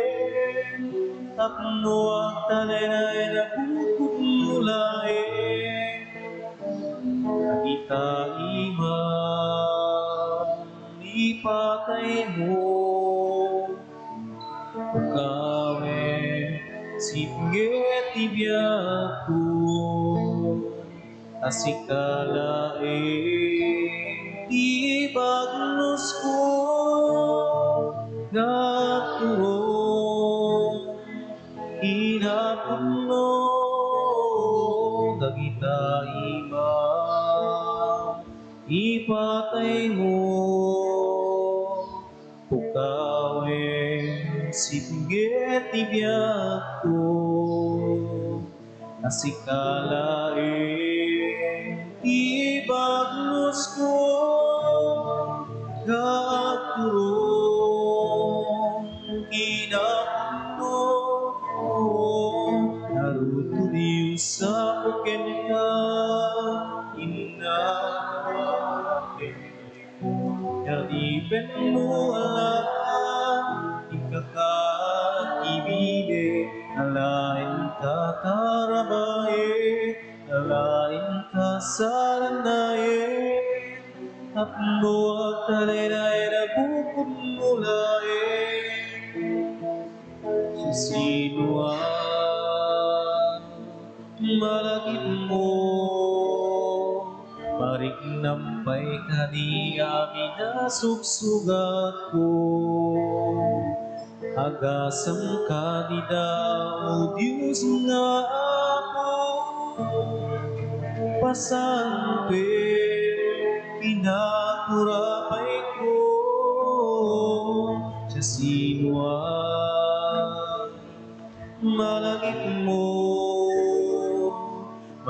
[SPEAKER 3] tapno ang talinay na bukod mulae. Kita imam ipatay mo, kawe sipnget ibiyak ko, asikalae di bagnos ko, naturo inapuno, dagita imam ipatay mo, pukawe sipnget ibiyak ko, asikalae ibagnos ko, gaturong kinapuno, naruto Diyos sa puken ka, inagawaten yadipen mo alam, ikakakibine, alain ka tarabaye, alain ka saranaye, tapno at talinay na bukod mulae. Sino ang malakit mo, parik nampay ka di amin na sugsugat ko, agasang ka di daw Diyos nga ako, pasampe pinaturapay ko, sa sino ang malakit mo,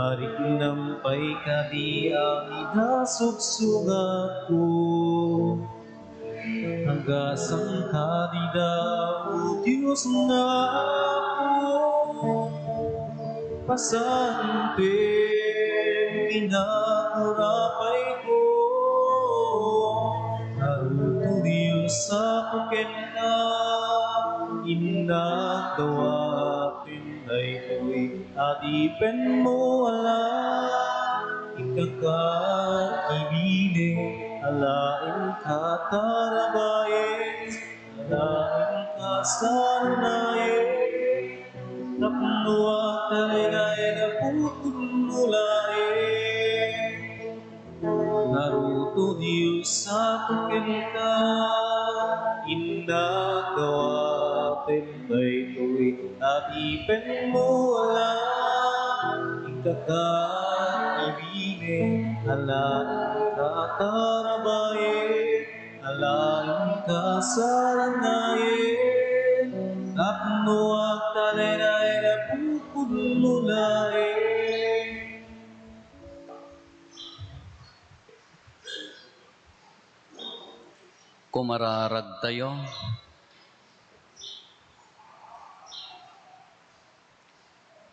[SPEAKER 3] marignampay ka di amida sugsugat ko. Hanggasang kadida o Diyos na ako, pasante kinakurapay ko. Naruto Diyos sa pagkenta, inagawatin ay ko'y adipen mo ala. Ikakakibili, alain ka tarabayin, alain ka sanayin. Napnuwa talagay na putululain. Naruto Diyos sa pagkenta, inagawatin ay ko'y adipen mo ala. Ikakakibili, alain ka tarabayin, alain ka saranayin. Napnuwag talagay na pupululain.
[SPEAKER 2] Kumararag tayo.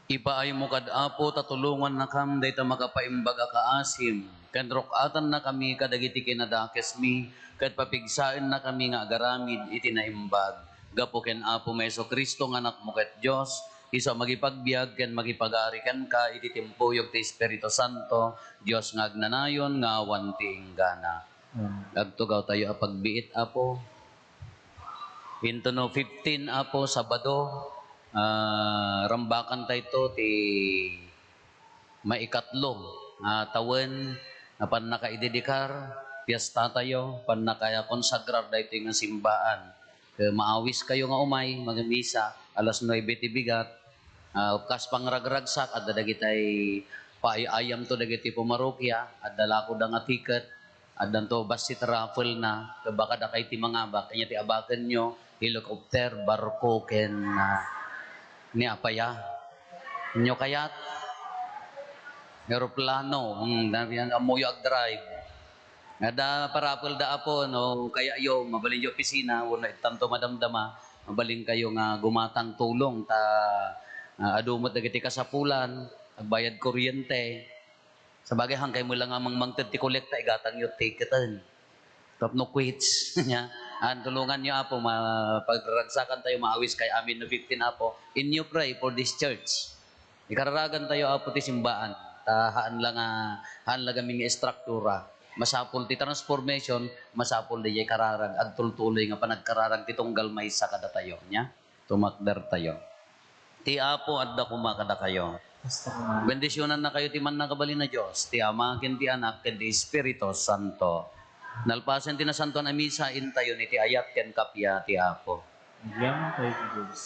[SPEAKER 2] Ipaay mo kad apo tatulungan na kam dayta makapaimbaga kaasim. Ken rokatan na kami kadagiti kinadakes mi ket papigsaen na kami nga agaramid iti naimbag. Gapo ken apo Meso Kristo nga anak mo ket Dios, isa magipagbiag ken magipagari ken ka iti timpuyog ti Espiritu Santo, Dios nga agnanayon nga awan ti inggana. Agtugaw tayo a pagbiit apo. Into no 15 apo Sabado. Rambakan tayo to ti maikatlo tawen na pan nakaidedikar piyesta tayo pan nakakonsagrar dahito yung simbaan. Maawis kayo nga umay magamisa alas 9 ti bigat kas pangragragsak at dadagitay paayayam to dagiti pumarokya at dalako da nga tiket at danto basit raffle na baka da kay ti mangabak kanya ti abaken nyo helicopter barko ken ni apaya nyo kayat aeroplano yan amoyo ag drive ada parapol da apo no kaya yo mabalin yo opisina wala tanto madamdama mabalin kayo nga gumatang tulong ta adumot dagiti kasapulan agbayad kuryente sabagay hangkay mo lang amang mangted ti kolekta igatang yo ticketan top no quits nya tulungan niyo apo pagragsakan tayo maawis kay amin na 15 apo in you pray for this church ikararagan tayo apo ti simbaan haan lang aming struktura masapol ti transformation masapol di kararag agtultuloy nga panagkararag ti tunggal maysa kada tayo nya tumakder tayo ti apo adda kumakada kayo bendisyonan na kayo ti man nakabali na Dios ti Ama ken ti Anak ken ti Espiritu Santo. Nalpasen ti nasanto na misa intayo ni ti ayat ken kapya ti apo.
[SPEAKER 3] Nagyaman tayo Diyos.